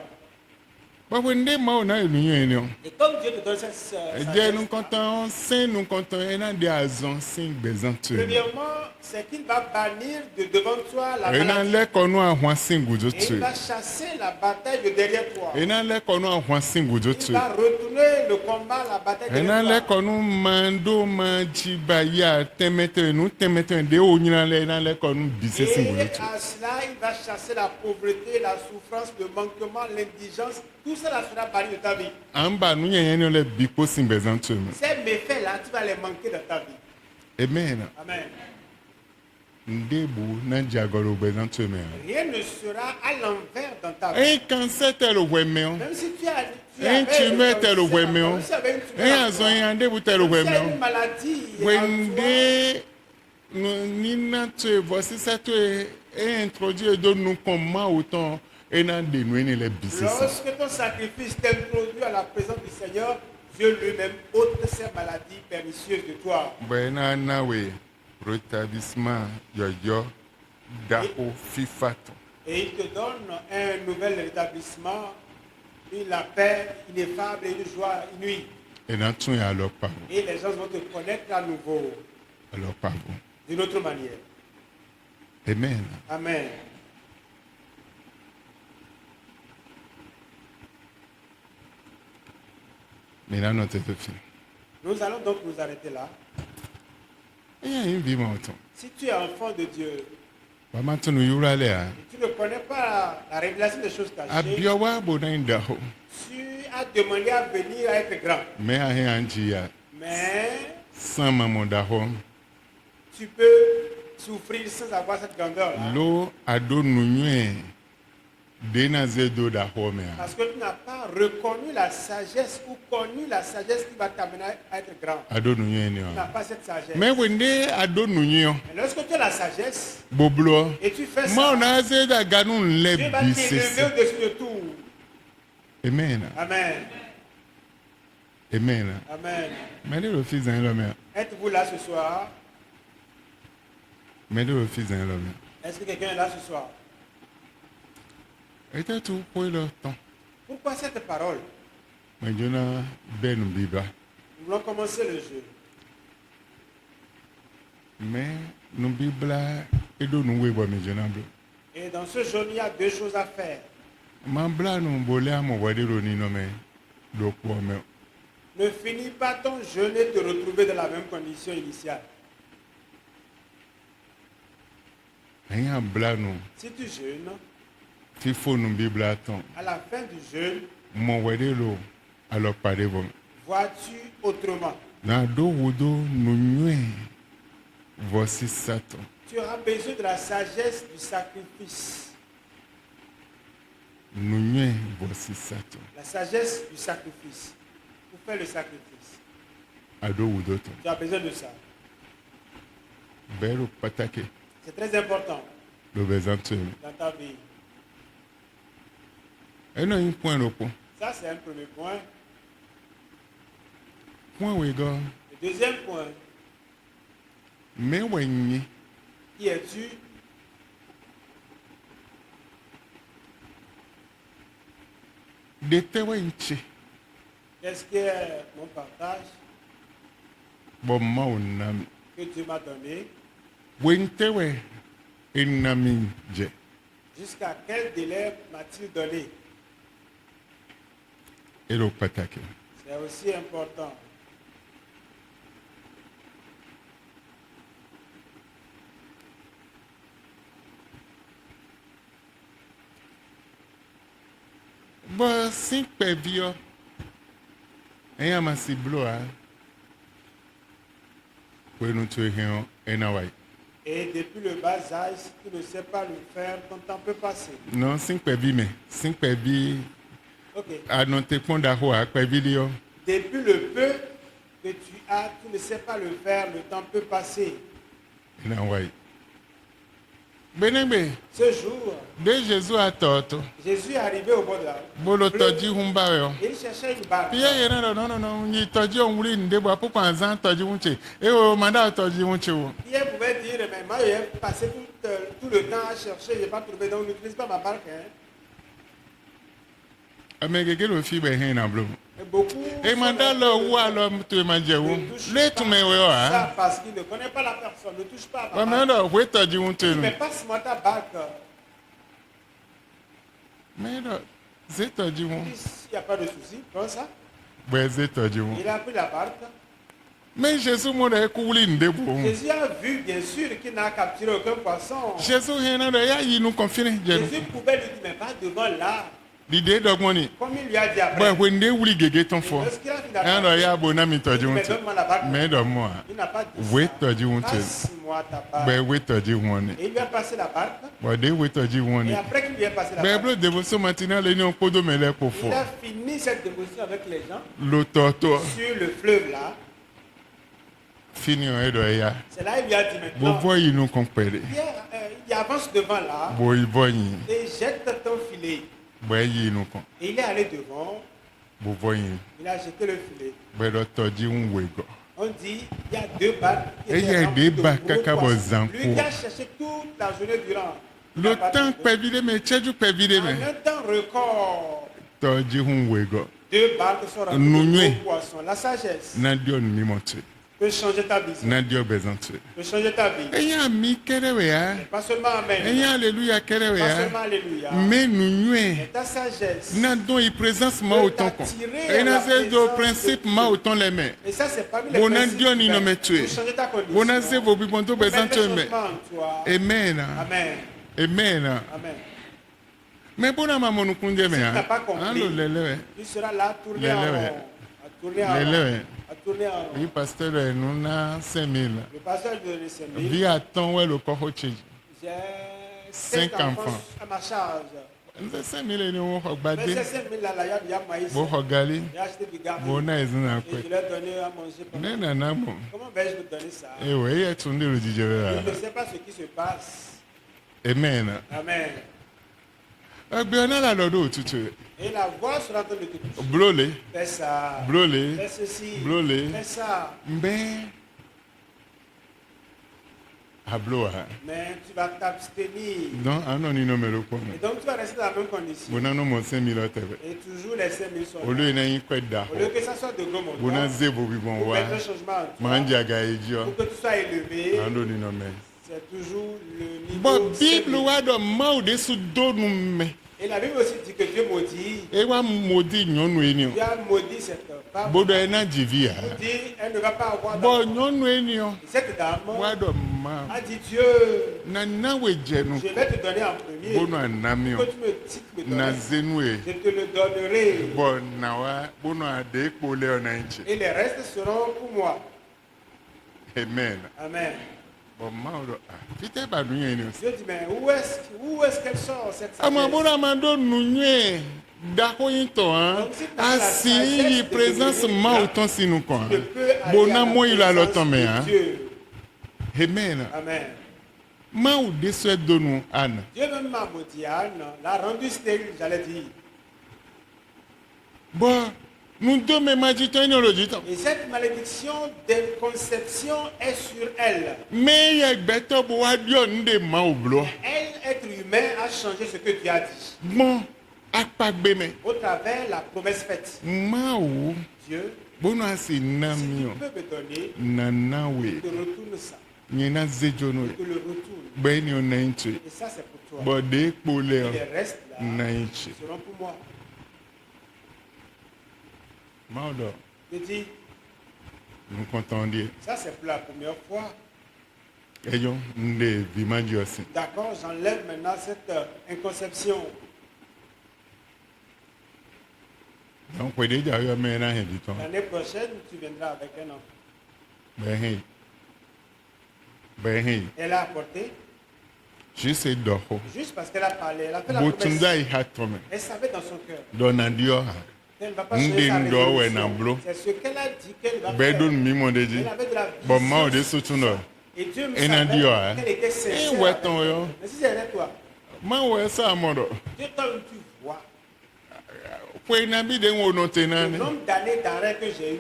Speaker 1: Babo nde ma na enu yen o.
Speaker 2: Et comme Dieu te donne cette
Speaker 1: Je
Speaker 2: sagesse,
Speaker 1: nous comptons saint nous comptons ena de azon sing bezantu.
Speaker 2: premièrement, c'est qu'il va bannir de devant toi la
Speaker 1: Ena
Speaker 2: maladie.
Speaker 1: le kono ahwan sing
Speaker 2: Et
Speaker 1: gujotu.
Speaker 2: il va chasser la bataille de derrière toi.
Speaker 1: Ena le kono ahwan sing
Speaker 2: Il
Speaker 1: gujotu.
Speaker 2: va retourner le combat, la bataille
Speaker 1: Ena le
Speaker 2: derrière toi.
Speaker 1: kono mando majiba ya temete de o nyina le ena le kono bise sing
Speaker 2: Et
Speaker 1: gujotu.
Speaker 2: à cela, il va chasser la pauvreté, la souffrance, le manquement, l'indigence. Tout cela sera banni de ta vie.
Speaker 1: Amba nu yen le bipo sing bezantu.
Speaker 2: Ces méfaits-là, tu vas les manquer dans ta vie.
Speaker 1: Amen.
Speaker 2: Amen.
Speaker 1: Ndebo na jagoro bezantu me.
Speaker 2: Rien ne sera à l'envers dans ta vie.
Speaker 1: E cancer tel weme o.
Speaker 2: Même si tu as
Speaker 1: E tumeur tel weme o.
Speaker 2: même si tu avais une
Speaker 1: E
Speaker 2: tumeur,
Speaker 1: azon yan ndebu tel
Speaker 2: même si
Speaker 1: weme
Speaker 2: tu as
Speaker 1: o.
Speaker 2: une maladie en toi,
Speaker 1: Wende nina tu voici ça tu est introduit de nous comment autant et nan de nous ne les bisisi.
Speaker 2: lorsque ton sacrifice t'introduit à la présence du Seigneur, Dieu lui-même ôte ces maladies pernicieuses de toi.
Speaker 1: Bena nawe rétablissement yo daho fifato.
Speaker 2: Et il te donne un nouvel rétablissement, la paix ineffable et une joie inouïe.
Speaker 1: Et nan tun ya alors pas
Speaker 2: Et les gens vont te connaître à nouveau, d'une autre manière.
Speaker 1: Amen.
Speaker 2: Amen.
Speaker 1: Maintenant notre fait.
Speaker 2: Nous allons donc nous arrêter là.
Speaker 1: Et y a une vie montant.
Speaker 2: Si tu es enfant de Dieu,
Speaker 1: Maman tu nous yura le a.
Speaker 2: et tu ne connais pas la révélation des choses cachées,
Speaker 1: Abiowa bonan daho.
Speaker 2: tu as demandé à venir à être grand.
Speaker 1: Mais a he anji ya
Speaker 2: Mais
Speaker 1: sans maman daho.
Speaker 2: tu peux souffrir sans avoir cette grandeur-là.
Speaker 1: Lo ado nunyue dena zedo daho me a.
Speaker 2: Parce que tu n'as pas reconnu la sagesse ou connu la sagesse qui va t'amener à être grand.
Speaker 1: Ado nunyue ni
Speaker 2: Tu n'as
Speaker 1: o.
Speaker 2: pas cette sagesse.
Speaker 1: Mais wende ado nunyue o.
Speaker 2: Mais lorsque tu as la sagesse
Speaker 1: Boblo.
Speaker 2: et tu fais
Speaker 1: Ma
Speaker 2: ça,
Speaker 1: ona zeda ganu le
Speaker 2: Dieu va
Speaker 1: bisisi.
Speaker 2: t'élever au-dessus de tout.
Speaker 1: Amen.
Speaker 2: Amen.
Speaker 1: Amen.
Speaker 2: Amen.
Speaker 1: Mais le fils d'un homme.
Speaker 2: Êtes-vous là ce soir?
Speaker 1: Mais le fils d'un homme.
Speaker 2: Est-ce que quelqu'un est là ce soir?
Speaker 1: Et tout pour le temps.
Speaker 2: Pourquoi cette parole?
Speaker 1: Mais je n'ai ben biba.
Speaker 2: Nous voulons commencer le jeu.
Speaker 1: Mais nous bible et de nous webo mais je n'ai pas.
Speaker 2: Et dans ce jeu, il y a deux choses à faire.
Speaker 1: Ma bla nous bolé à mon voiture au nino mais do quoi mais.
Speaker 2: Ne finis pas ton jeûne et te retrouver dans la même condition initiale.
Speaker 1: Rien bla nous.
Speaker 2: Si tu jeûnes,
Speaker 1: Si faut nous bible à temps.
Speaker 2: à la fin du jeûne,
Speaker 1: Mon voiture alors pas de bon.
Speaker 2: vois-tu autrement.
Speaker 1: Dans do wudo nous nué. Voici Satan.
Speaker 2: Tu auras besoin de la sagesse du sacrifice.
Speaker 1: Nous nué voici Satan.
Speaker 2: La sagesse du sacrifice. Pour faire le sacrifice.
Speaker 1: Ado wudo ton.
Speaker 2: Tu as besoin de ça.
Speaker 1: Belo patake.
Speaker 2: C'est très important
Speaker 1: Le bezantu.
Speaker 2: dans ta vie.
Speaker 1: Et non un point le point.
Speaker 2: Ça, c'est un premier point.
Speaker 1: Point we go.
Speaker 2: Le deuxième point,
Speaker 1: Mais wenyi.
Speaker 2: qui es-tu?
Speaker 1: De te wenchi.
Speaker 2: Qu'est-ce que est mon partage
Speaker 1: Bon ma unami.
Speaker 2: que Dieu m'a donné?
Speaker 1: Wentewe enami je.
Speaker 2: Jusqu'à quel délai m'a-t-il donné?
Speaker 1: Elo patake.
Speaker 2: C'est aussi important.
Speaker 1: Bo sin pe vio. Eya masi blo a. Kwe nou tu hen enawai.
Speaker 2: Et depuis le bas âge, si tu ne sais pas le faire, ton temps peut passer.
Speaker 1: Non sin pe vi me. Sin pe vi
Speaker 2: Ok.
Speaker 1: anote konda ho a pe vi li yo.
Speaker 2: Depuis le peu que tu as, tu ne sais pas le faire, le temps peut passer.
Speaker 1: Enawai. Benegbe,
Speaker 2: Ce jour,
Speaker 1: de Jésus a torto.
Speaker 2: Jésus est arrivé au bord de la
Speaker 1: Bolo
Speaker 2: fleuve.
Speaker 1: toji humbayo.
Speaker 2: Il cherchait une barque.
Speaker 1: Pierre yena non, ni toji onwuli ndebo apopo anzan toji unche. E o manda toji unche wo.
Speaker 2: Pierre pouvait dire, mais moi j'ai passé tout le temps à chercher, je n'ai pas trouvé, donc n'utilise pas ma barque. Hein.
Speaker 1: Amegege lo fi be hin na blo.
Speaker 2: Et beaucoup
Speaker 1: E manda lo wo alo to e manje wo.
Speaker 2: ne touchent
Speaker 1: Le
Speaker 2: pas
Speaker 1: tu me wo
Speaker 2: ça
Speaker 1: ha.
Speaker 2: parce qu'il ne connaît pas la personne, ne touche pas à
Speaker 1: O
Speaker 2: ma
Speaker 1: me
Speaker 2: barque.
Speaker 1: do we toji unche
Speaker 2: Mais
Speaker 1: no.
Speaker 2: passe-moi ta barque.
Speaker 1: Me do ze toji wo.
Speaker 2: Il n'y a pas de souci, prends ça.
Speaker 1: Be ze toji wo.
Speaker 2: Il a pris la barque.
Speaker 1: Mais Jésus mo de ku wuli ndebo.
Speaker 2: Jésus a vu, bien sûr, qu'il n'a capturé aucun poisson.
Speaker 1: Jésus hena do ya yi nu confine je.
Speaker 2: Jésus pouvait lui dire, mais pas devant là.
Speaker 1: Dide dogmoni.
Speaker 2: Comme il lui a dit
Speaker 1: Bo
Speaker 2: après.
Speaker 1: we nde wuli gege ton fo.
Speaker 2: Lorsqu'il a fini
Speaker 1: E
Speaker 2: la
Speaker 1: do
Speaker 2: barque,
Speaker 1: ya bo na mi
Speaker 2: il
Speaker 1: toji
Speaker 2: dit, mais
Speaker 1: unche.
Speaker 2: donne-moi la barque.
Speaker 1: Me do mo.
Speaker 2: Il n'a pas dit
Speaker 1: We
Speaker 2: ça.
Speaker 1: toji unche.
Speaker 2: Passe-moi ta barque.
Speaker 1: Be we toji woni.
Speaker 2: Et il lui a passé la barque.
Speaker 1: Bo de we toji
Speaker 2: Et
Speaker 1: woni.
Speaker 2: après qu'il lui ait passé la
Speaker 1: Be
Speaker 2: barque,
Speaker 1: blo devotion matinale ni opodo mele ko fo.
Speaker 2: il a fini cette dévotion avec les gens
Speaker 1: Lo toto
Speaker 2: sur le fleuve là.
Speaker 1: fini o edo ya.
Speaker 2: C'est là il lui a dit
Speaker 1: Bo
Speaker 2: maintenant,
Speaker 1: vo yi nu kompere.
Speaker 2: il avance devant là
Speaker 1: Bo ibo yin.
Speaker 2: et jette ton filet.
Speaker 1: Bo yi nu kon.
Speaker 2: Et il est allé devant,
Speaker 1: Bo vo yin.
Speaker 2: il a jeté le filet.
Speaker 1: Bo do toji unwe go.
Speaker 2: On dit, il y a deux barques. qui
Speaker 1: Et il y a
Speaker 2: étaient remplies
Speaker 1: des
Speaker 2: de
Speaker 1: barques
Speaker 2: gros
Speaker 1: à
Speaker 2: poissons.
Speaker 1: Zanko.
Speaker 2: Lui qui a cherché toute la journée durant. Il n'a
Speaker 1: Le
Speaker 2: pas
Speaker 1: temps
Speaker 2: trouvé.
Speaker 1: pevide me cheju pevide
Speaker 2: En
Speaker 1: me.
Speaker 2: un temps record,
Speaker 1: Toji unwe go.
Speaker 2: deux barques sont remplies
Speaker 1: Nounoué.
Speaker 2: de gros poissons. La sagesse
Speaker 1: Na dio mi monte.
Speaker 2: peut changer ta vie.
Speaker 1: Na dio bezante.
Speaker 2: Peut changer ta vie.
Speaker 1: Eya mi kerewe ya.
Speaker 2: Pas seulement Amen.
Speaker 1: Eya hallelujah kerewe
Speaker 2: Pas
Speaker 1: ya.
Speaker 2: seulement Alléluia.
Speaker 1: Me nu nyue.
Speaker 2: Mais ta sagesse.
Speaker 1: Na don i présence ma autant kon. E na se do principe ma autant les mains.
Speaker 2: Et ça, c'est parmi les
Speaker 1: Bona
Speaker 2: principes
Speaker 1: Dieu ni
Speaker 2: qui
Speaker 1: no
Speaker 2: vont
Speaker 1: me tue.
Speaker 2: changer ta condition.
Speaker 1: Bona se vo bi bonto
Speaker 2: Mettre
Speaker 1: bezante me.
Speaker 2: changement en toi.
Speaker 1: Amen.
Speaker 2: Amen.
Speaker 1: Amen.
Speaker 2: Amen.
Speaker 1: Me bona mama nu kunje me
Speaker 2: Si tu n'as
Speaker 1: ha.
Speaker 2: pas compris,
Speaker 1: Alo lele.
Speaker 2: tu seras là tourné en
Speaker 1: Lélé,
Speaker 2: rond.
Speaker 1: ouais.
Speaker 2: À tourner en
Speaker 1: Lélé,
Speaker 2: rond.
Speaker 1: ouais.
Speaker 2: À tourner en rond.
Speaker 1: Oui pasteur nous na 5000.
Speaker 2: Le pasteur a donné 5 000.
Speaker 1: Vi attend ouais le corps change.
Speaker 2: J'ai
Speaker 1: Cinq
Speaker 2: 5 enfants
Speaker 1: enfants.
Speaker 2: à ma charge.
Speaker 1: Nze 5000 ni wo
Speaker 2: Mais
Speaker 1: gbade.
Speaker 2: ces 5 000 là, il y a maïs.
Speaker 1: Bo hogali.
Speaker 2: J'ai acheté du gars.
Speaker 1: Bo na ezina
Speaker 2: Et
Speaker 1: kwe.
Speaker 2: je leur ai donné à manger.
Speaker 1: Ne na na mo.
Speaker 2: Comment vais-je vous donner ça?
Speaker 1: E we ye tunde lo jije
Speaker 2: Je
Speaker 1: la.
Speaker 2: ne sais pas ce qui se passe.
Speaker 1: Amen.
Speaker 2: Amen.
Speaker 1: Agbe ona la lodo otutu.
Speaker 2: Et la voix sera en train de te toucher.
Speaker 1: Blole.
Speaker 2: Fais ça.
Speaker 1: Blole.
Speaker 2: Fais ceci.
Speaker 1: Blole.
Speaker 2: Fais ça.
Speaker 1: Mbe. Ablo ha.
Speaker 2: Mais tu vas t'abstenir.
Speaker 1: Don ano ni no mero ko
Speaker 2: Et donc tu vas rester dans la même condition.
Speaker 1: Bona no mo 5000 otebe.
Speaker 2: Et toujours les 5 000 sont là.
Speaker 1: Olu ina yin kweda.
Speaker 2: Au lieu que ça soit de gros
Speaker 1: Bona
Speaker 2: montants,
Speaker 1: zebo bi bon
Speaker 2: pour
Speaker 1: wa.
Speaker 2: mettre un changement en toi,
Speaker 1: Manja ga ejo.
Speaker 2: pour que tu sois élevé,
Speaker 1: Ando ni no me.
Speaker 2: c'est toujours le niveau.
Speaker 1: Bo Bible
Speaker 2: 5 000.
Speaker 1: wa do ma o de su do nu me.
Speaker 2: Et la Bible aussi dit que Dieu maudit.
Speaker 1: E wa modi nyonu eni o.
Speaker 2: Dieu a maudit cette femme.
Speaker 1: Bodo ena jivi ha.
Speaker 2: Il dit, elle ne va pas avoir
Speaker 1: Bo
Speaker 2: d'enfant.
Speaker 1: nyonu eni o.
Speaker 2: Et cette dame
Speaker 1: Wa do ma.
Speaker 2: a dit, Dieu,
Speaker 1: Na na we jenu.
Speaker 2: je vais te donner en premier.
Speaker 1: Bono anami
Speaker 2: Que
Speaker 1: o.
Speaker 2: tu me dis, tu me
Speaker 1: Na
Speaker 2: donnes.
Speaker 1: zenu e.
Speaker 2: Je te le donnerai.
Speaker 1: Bo na wa bono ade ko le ona nchi.
Speaker 2: Et les restes seront pour moi.
Speaker 1: Amen.
Speaker 2: Amen.
Speaker 1: Bo ma o do. Fite ba nu yen ni o.
Speaker 2: Dieu dit, mais où est-ce qu'elle sort cette
Speaker 1: Ama
Speaker 2: sagesse?
Speaker 1: bono amando nu nye. Dako yin to han. Asi yi présence ma o ton sinu ko
Speaker 2: Je
Speaker 1: han.
Speaker 2: peux aller
Speaker 1: Bona
Speaker 2: à la
Speaker 1: mo ila lo
Speaker 2: présence
Speaker 1: ton me
Speaker 2: de
Speaker 1: han.
Speaker 2: Dieu.
Speaker 1: Amen.
Speaker 2: Amen.
Speaker 1: Ma o de so do nu an.
Speaker 2: Dieu même m'a maudit Anne, l'a rendu stérile, j'allais dire.
Speaker 1: Bo nous do me majito ni olojito.
Speaker 2: Et cette malédiction de conception est sur elle.
Speaker 1: Me ye gbeto bo wa dio nde ma o blo.
Speaker 2: Elle, être humain, a changé ce que Dieu a dit.
Speaker 1: Bon apagbe me.
Speaker 2: Au travers la promesse faite.
Speaker 1: Ma o
Speaker 2: Dieu,
Speaker 1: bono asi na
Speaker 2: si
Speaker 1: mi
Speaker 2: tu
Speaker 1: o.
Speaker 2: peux me donner,
Speaker 1: Na na we.
Speaker 2: je te retourne ça.
Speaker 1: Nye na zejo no.
Speaker 2: Je te le retourne.
Speaker 1: Be ni o na nchi.
Speaker 2: Et ça, c'est pour toi.
Speaker 1: Bo de po le
Speaker 2: Et
Speaker 1: o.
Speaker 2: les restes là
Speaker 1: Na nchi.
Speaker 2: seront pour moi.
Speaker 1: Ma o do.
Speaker 2: Je dis,
Speaker 1: Nous comptons dire.
Speaker 2: ça c'est pour la première fois.
Speaker 1: Eyo nde vi maji osi.
Speaker 2: D'accord, j'enlève maintenant cette inconception.
Speaker 1: Donc we de ja yo me na he biton.
Speaker 2: L'année prochaine, tu viendras avec un enfant.
Speaker 1: Be he. Be he.
Speaker 2: Elle a apporté,
Speaker 1: Je sais do ho.
Speaker 2: juste parce qu'elle a parlé, elle a fait la
Speaker 1: Botunda
Speaker 2: promesse.
Speaker 1: i hatome.
Speaker 2: Elle savait dans son cœur
Speaker 1: Do na dio ha.
Speaker 2: qu'elle ne va pas changer sa
Speaker 1: Ndi ndo we na
Speaker 2: résolution.
Speaker 1: blo.
Speaker 2: C'est ce qu'elle a dit qu'elle va
Speaker 1: Be
Speaker 2: faire.
Speaker 1: do mi mo de ji.
Speaker 2: Elle avait de la
Speaker 1: Bo ma o de
Speaker 2: vision.
Speaker 1: so tun do.
Speaker 2: Et Dieu me
Speaker 1: Et n'a dit, ouais.
Speaker 2: savait qu'elle était sincère.
Speaker 1: Eh, ouais,
Speaker 2: avec
Speaker 1: ton,
Speaker 2: elle.
Speaker 1: yo.
Speaker 2: Mais si c'était toi,
Speaker 1: Man wè sa modo.
Speaker 2: Dieu toi-même tu vois
Speaker 1: Pwe nabi de wo no te
Speaker 2: le
Speaker 1: nani.
Speaker 2: nombre d'années d'arrêt que j'ai eu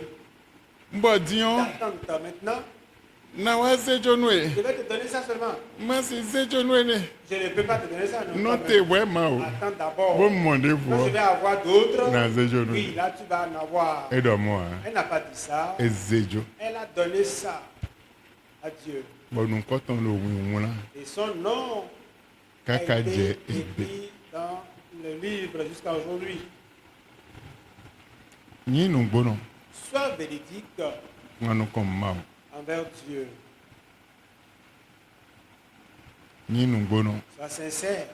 Speaker 1: Mbo diyon,
Speaker 2: d'attente. Maintenant,
Speaker 1: na wè se jonwe.
Speaker 2: je vais te donner ça seulement.
Speaker 1: Man si se jonwe ne.
Speaker 2: Je ne peux pas te donner ça.
Speaker 1: Non te wè ma ou.
Speaker 2: Attends d'abord.
Speaker 1: Bo mwande
Speaker 2: Quand je
Speaker 1: fwo.
Speaker 2: vais avoir d'autres,
Speaker 1: Na se jonwe.
Speaker 2: oui, là tu vas en avoir.
Speaker 1: E do mwa.
Speaker 2: Elle n'a pas dit ça.
Speaker 1: E zejo.
Speaker 2: Elle a donné ça à Dieu.
Speaker 1: Bo nou koton lo wè
Speaker 2: Et son nom a
Speaker 1: Kaka
Speaker 2: été
Speaker 1: je ebe.
Speaker 2: écrit dans le livre jusqu'à aujourd'hui.
Speaker 1: Nyi nou bonon.
Speaker 2: Sois véridique
Speaker 1: Mwa nou kom ma ou.
Speaker 2: envers Dieu.
Speaker 1: Nyi nou bonon.
Speaker 2: Sois sincère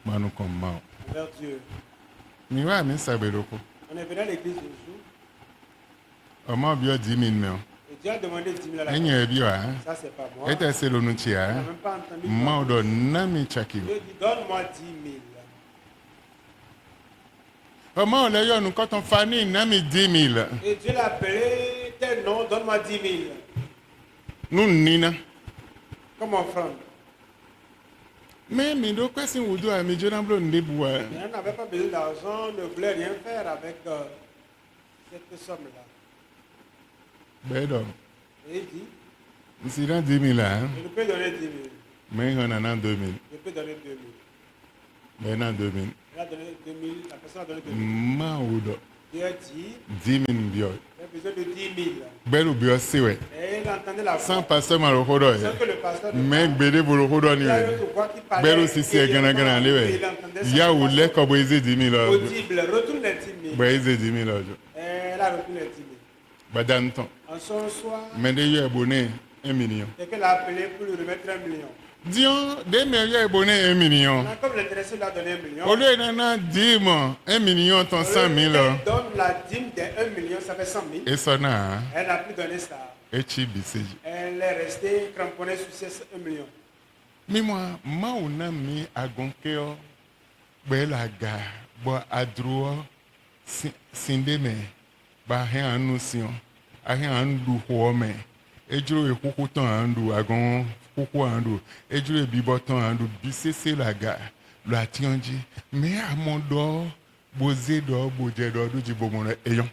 Speaker 1: Mwa nou kom ma ou.
Speaker 2: envers Dieu.
Speaker 1: Mi wè mi sabe loko.
Speaker 2: On est venu à l'église le jour
Speaker 1: Oman biyo 10,000 me o.
Speaker 2: et Dieu a demandé 10 000 à la
Speaker 1: Enye biyo ha.
Speaker 2: Ça, c'est pas moi.
Speaker 1: Ete se lo nou chi
Speaker 2: On n'a
Speaker 1: ha.
Speaker 2: même pas entendu.
Speaker 1: Ma ou do nami chaki
Speaker 2: Dieu
Speaker 1: ou.
Speaker 2: dit donne-moi 10 000.
Speaker 1: Oman ou le yo nou koton fani nami 10,000.
Speaker 2: Et Dieu l'a appelé tel nom, donne-moi 10 000.
Speaker 1: Nou nina.
Speaker 2: Comme offrande.
Speaker 1: Mais mi do kwesi wudu a mi jona blo ndebu a.
Speaker 2: Mais on n'avait pas besoin d'argent, ne voulait rien faire avec cette somme-là.
Speaker 1: Bedo.
Speaker 2: Et il dit,
Speaker 1: Nsi dan 10,000 a.
Speaker 2: je peux donner 10 000.
Speaker 1: Mais yon nan 2,000.
Speaker 2: Je peux donner 2 000.
Speaker 1: Ben nan 2,000.
Speaker 2: Elle a donné 2 000, la personne a donné 2 000.
Speaker 1: Ma ou do.
Speaker 2: Dieu a dit,
Speaker 1: 10,000 biyo.
Speaker 2: j'ai besoin de 10 000.
Speaker 1: Belu biyo siwe.
Speaker 2: Et il entendait la
Speaker 1: Sans
Speaker 2: voix.
Speaker 1: pasteur ma lokodo
Speaker 2: Sans
Speaker 1: ye.
Speaker 2: que le pasteur ne
Speaker 1: Mais
Speaker 2: parle.
Speaker 1: bede bu lokodo ni
Speaker 2: Il y a une
Speaker 1: we.
Speaker 2: autre voix qui parlait.
Speaker 1: Belu sisi e gana gana
Speaker 2: Et
Speaker 1: le we.
Speaker 2: il entendait ça.
Speaker 1: Ya ou le kobo ize 10,000 o.
Speaker 2: Audible, retourne les 10 000.
Speaker 1: Ba ize 10,000 o jo.
Speaker 2: Elle a retourné les 10 000.
Speaker 1: Ba dan ton.
Speaker 2: En son soir,
Speaker 1: Mais de yo abonné 1 million.
Speaker 2: et qu'elle a appelé pour lui remettre 1 million.
Speaker 1: Dion, de me yo abonné 1 million.
Speaker 2: Maintenant, comme l'intéressé lui a donné 1 million,
Speaker 1: Au lieu d'en dire 1 million ton 100 000
Speaker 2: elle donne la dîme de 1 million, ça fait 100 000.
Speaker 1: et ça na
Speaker 2: Elle n'a plus donné ça.
Speaker 1: et chibisi.
Speaker 2: Elle est restée cramponnée sur ces 1 million.
Speaker 1: Mi moi mauna mi agonkeo bela ga bo adro sinde me ba he anu sion a he andu ho me ejuro ekuku ton andu agon kuku andu ejuro ebibo ton andu bisese la ga lo ationji me amondo boze do boje do du jibomo eyon.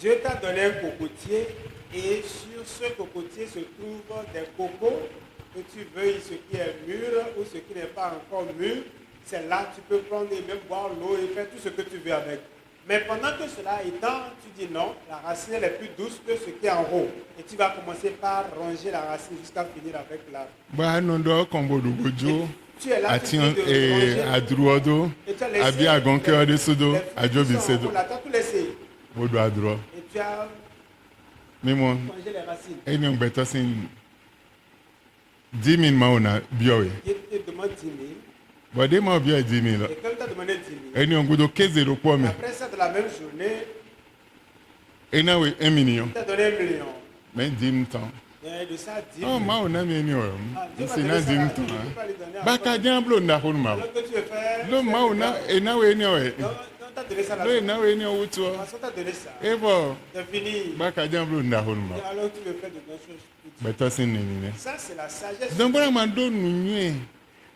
Speaker 2: Dieu t'a donné un cocotier et sur ce cocotier se trouvent des cocos que tu veuilles ce qui est mûr ou ce qui n'est pas encore mûr. C'est là que tu peux prendre et même boire l'eau et faire tout ce que tu veux avec. Mais pendant que cela étant, tu dis non, la racine elle est plus douce que ce qui est en haut. Et tu vas commencer par ronger la racine jusqu'à finir avec l'arbre.
Speaker 1: Ba no do kombo do bojo
Speaker 2: Tu es là, tu
Speaker 1: ation
Speaker 2: finis de ronger.
Speaker 1: adruodo
Speaker 2: Et tu as laissé
Speaker 1: abi agonkeo de sudo
Speaker 2: les fruits qui
Speaker 1: ajo
Speaker 2: sont en haut,
Speaker 1: bisedo
Speaker 2: là, tu as tout laissé.
Speaker 1: bodo adro
Speaker 2: Et tu as
Speaker 1: mimo
Speaker 2: mangé les racines.
Speaker 1: eni on beto sin 10,000 mauna biowe
Speaker 2: Dieu te demande 10 000.
Speaker 1: bode ma bio 10,000
Speaker 2: Et comme tu as demandé 10 000,
Speaker 1: eni on gudo 15 do po me
Speaker 2: après ça, de la même journée,
Speaker 1: ena we 1 million
Speaker 2: tu as donné 1 million.
Speaker 1: mais 10 temps
Speaker 2: Et de ça, 10 000.
Speaker 1: oh mauna mi eni o
Speaker 2: Dieu va
Speaker 1: c'est
Speaker 2: donner
Speaker 1: na
Speaker 2: ça à
Speaker 1: 10
Speaker 2: Dieu,
Speaker 1: temps
Speaker 2: tu ne peux pas lui donner
Speaker 1: ba ka
Speaker 2: encore.
Speaker 1: diablo nda honu ma
Speaker 2: Alors que tu veux faire.
Speaker 1: lo mauna ena we eni o
Speaker 2: Donc, tu as donné ça là.
Speaker 1: lo ena we eni o wutu
Speaker 2: Parce que tu as donné ça.
Speaker 1: ebo
Speaker 2: C'est fini.
Speaker 1: ba ka diablo nda honu ma
Speaker 2: Alors tu veux faire de bonnes choses.
Speaker 1: beto sin ni ne
Speaker 2: Ça, c'est la sagesse.
Speaker 1: donc bona ma do nunye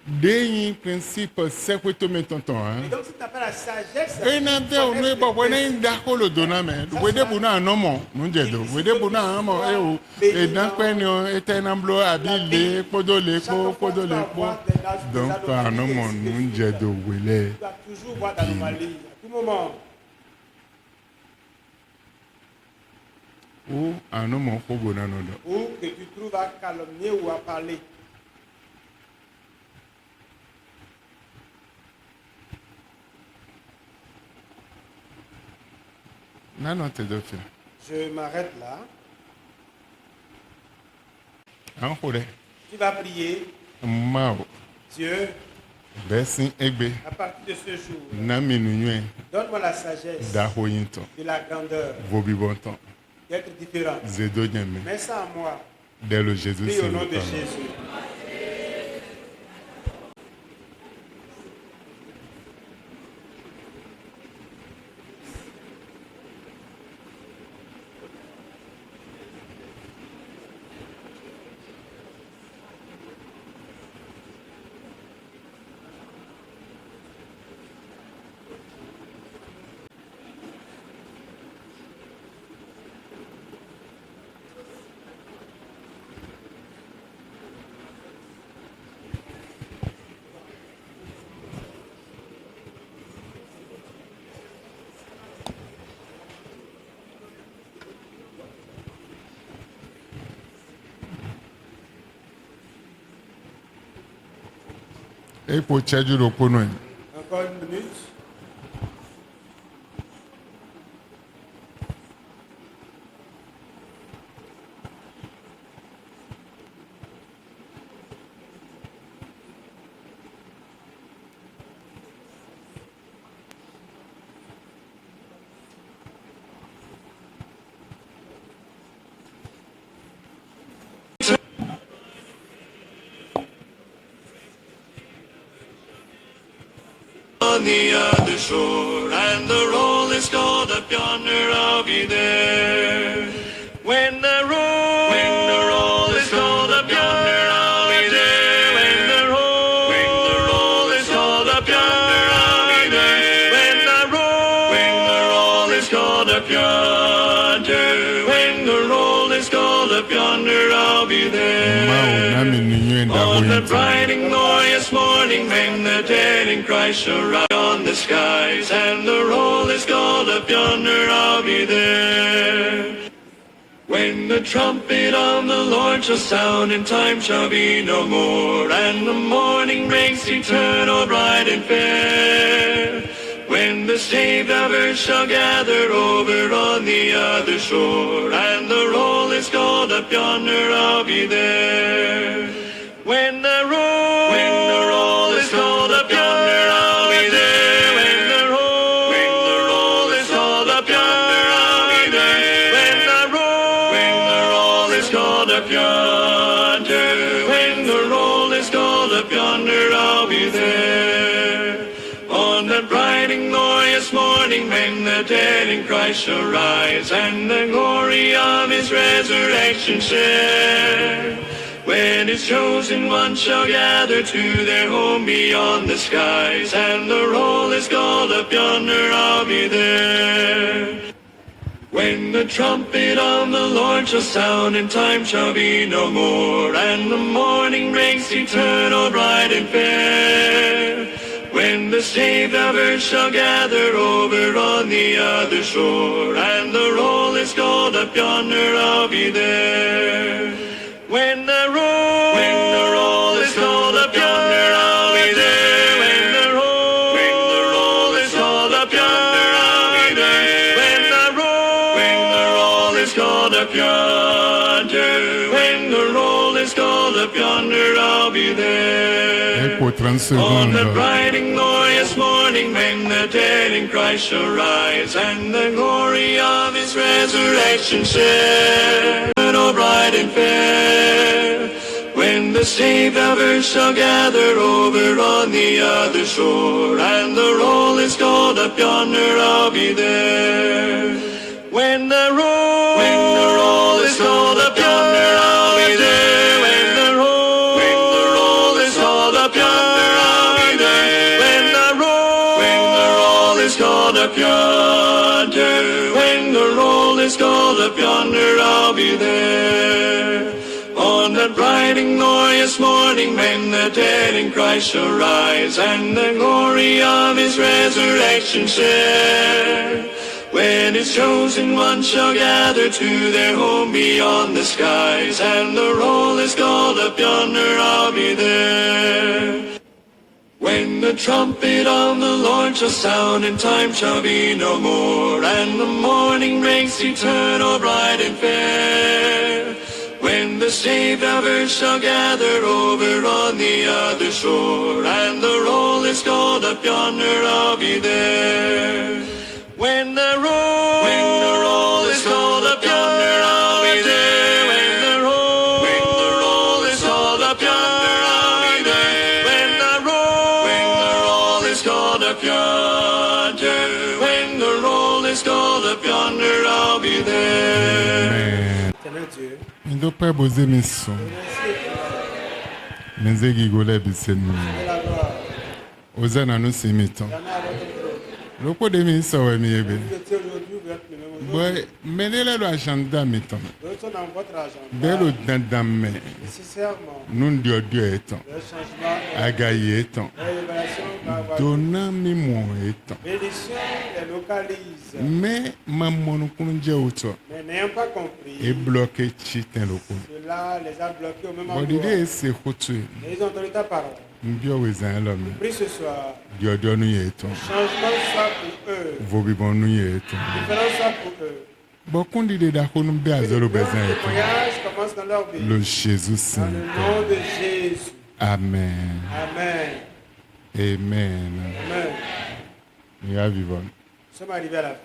Speaker 1: deyin principe sekweto me tonton hein.
Speaker 2: Et donc, si tu n'as pas la sagesse.
Speaker 1: Ena bia onu ebo wena nda kolo dona me wede bu na anomo nje do wede bu na anomo ewo edan pe ni o etena blo abi le podo le po donc anomo nje do wele
Speaker 2: Tu dois toujours voir d'anomalie à tout moment.
Speaker 1: o anomo kogo na no do
Speaker 2: Ou que tu trouves à calomnier ou à parler.
Speaker 1: na no te do fi
Speaker 2: Je m'arrête là.
Speaker 1: an hore
Speaker 2: Tu vas prier.
Speaker 1: ma o
Speaker 2: Dieu,
Speaker 1: besin egbe
Speaker 2: à partir de ce jour,
Speaker 1: na minu nwe
Speaker 2: donne-moi la sagesse
Speaker 1: da hoyinto
Speaker 2: de la grandeur,
Speaker 1: vobi bonton
Speaker 2: d'être différent.
Speaker 1: zedo nyame
Speaker 2: Mets ça en moi.
Speaker 1: de lo jesus
Speaker 2: Prie au nom
Speaker 1: c'est
Speaker 2: de
Speaker 1: le
Speaker 2: Jésus.
Speaker 1: Et pour tchadjou le kono.
Speaker 2: Encore une minute.
Speaker 3: On the other shore, and the roll is called up yonder, I'll be there. When the roll is called up yonder, I'll be there. When the roll is called up yonder, I'll be there. When the roll is called up yonder, when the roll is called up yonder, I'll be there. On the bright and glorious morning, when the dead in Christ shall rise on the skies, and the roll is called up yonder, I'll be there. When the trumpet of the Lord shall sound, and time shall be no more, and the morning breaks eternal, bright and fair. When the saved of earth shall gather over on the other shore, and the roll is called up yonder, I'll be there. When the roll is called up yonder, I'll be there. When the roll is called up yonder, I'll be there. When the roll is called up yonder, when the roll is called up yonder, I'll be there. On that bright and glorious morning, when the dead in Christ shall rise, and the glory of his resurrection share. When his chosen ones shall gather to their home beyond the skies, and the roll is called up yonder, I'll be there. When the trumpet of the Lord shall sound, and time shall be no more, and the morning breaks eternal, bright and fair. When the saved of earth shall gather over on the other shore, and the roll is called up yonder, I'll be there. When the roll is called up yonder, I'll be there. When the roll is called up yonder, I'll be there. When the roll is called up yonder, when the roll is called up yonder, I'll be there.
Speaker 1: Pour 30
Speaker 3: On
Speaker 1: secondes.
Speaker 3: the bright and glorious morning, when the dead in Christ shall rise, and the glory of his resurrection share, oh bright and fair. When the saved of earth shall gather over on the other shore, and the roll is called up yonder, I'll be there. When the roll is called up yonder, I'll be there. When the roll is called up yonder, I'll be there. When the roll is called up yonder, when the roll is called up yonder, I'll be there. On that bright and glorious morning, when the dead in Christ shall rise, and the glory of his resurrection share. When his chosen ones shall gather to their home beyond the skies, and the roll is called up yonder, I'll be there. When the trumpet of the Lord shall sound, and time shall be no more, and the morning breaks eternal, bright and fair. When the saved of earth shall gather over on the other shore, and the roll is called up yonder, I'll be there. When the roll is called up yonder, I'll be there. When the roll is called up yonder, I'll be there. When the roll is called up yonder, when the roll is called up yonder, I'll be there.
Speaker 2: Éternel Dieu,
Speaker 1: Il doit pas poser mes sons.
Speaker 2: merci
Speaker 1: Mes égigoles bisenu.
Speaker 2: de la gloire.
Speaker 1: Ozana no simito.
Speaker 2: Il y en a à votre trône.
Speaker 1: Loko de mi sawe mi ebe.
Speaker 2: Vous étiez aujourd'hui, vous êtes le même
Speaker 1: Boy,
Speaker 2: aujourd'hui.
Speaker 1: menele lo achanda miton.
Speaker 2: D'autres sont dans votre agenda.
Speaker 1: Belo dandame.
Speaker 2: Nécessairement,
Speaker 1: Nun dio eton.
Speaker 2: le changement,
Speaker 1: Agaye eton.
Speaker 2: la révélation dans Guadeloupe.
Speaker 1: donnant mi mon étant.
Speaker 2: Bénédiction les localise.
Speaker 1: Mais maman nous connaît autre
Speaker 2: Mais n'ayant pas compris,
Speaker 1: et bloqué chitin loko.
Speaker 2: cela les a bloqués au même
Speaker 1: Bon
Speaker 2: endroit.
Speaker 1: l'idée c'est que
Speaker 2: Et ils ont entendu ta parole.
Speaker 1: mbio wezan l'homme.
Speaker 2: Prie ce soir.
Speaker 1: Dieu donne nous étant.
Speaker 2: Changement soit pour eux.
Speaker 1: Vos vivants nous étant.
Speaker 2: Différence soit pour eux.
Speaker 1: Bon qu'on dit de d'accord nous bien zéro
Speaker 2: Le
Speaker 1: besoin étant.
Speaker 2: témoignage commence dans leur vie.
Speaker 1: Le Jésus
Speaker 2: Dans
Speaker 1: saint.
Speaker 2: le nom de Jésus.
Speaker 1: Amen.
Speaker 2: Amen.
Speaker 1: Amen.
Speaker 2: Amen.
Speaker 1: Nous y vivons.
Speaker 2: Nous sommes arrivés à la fin.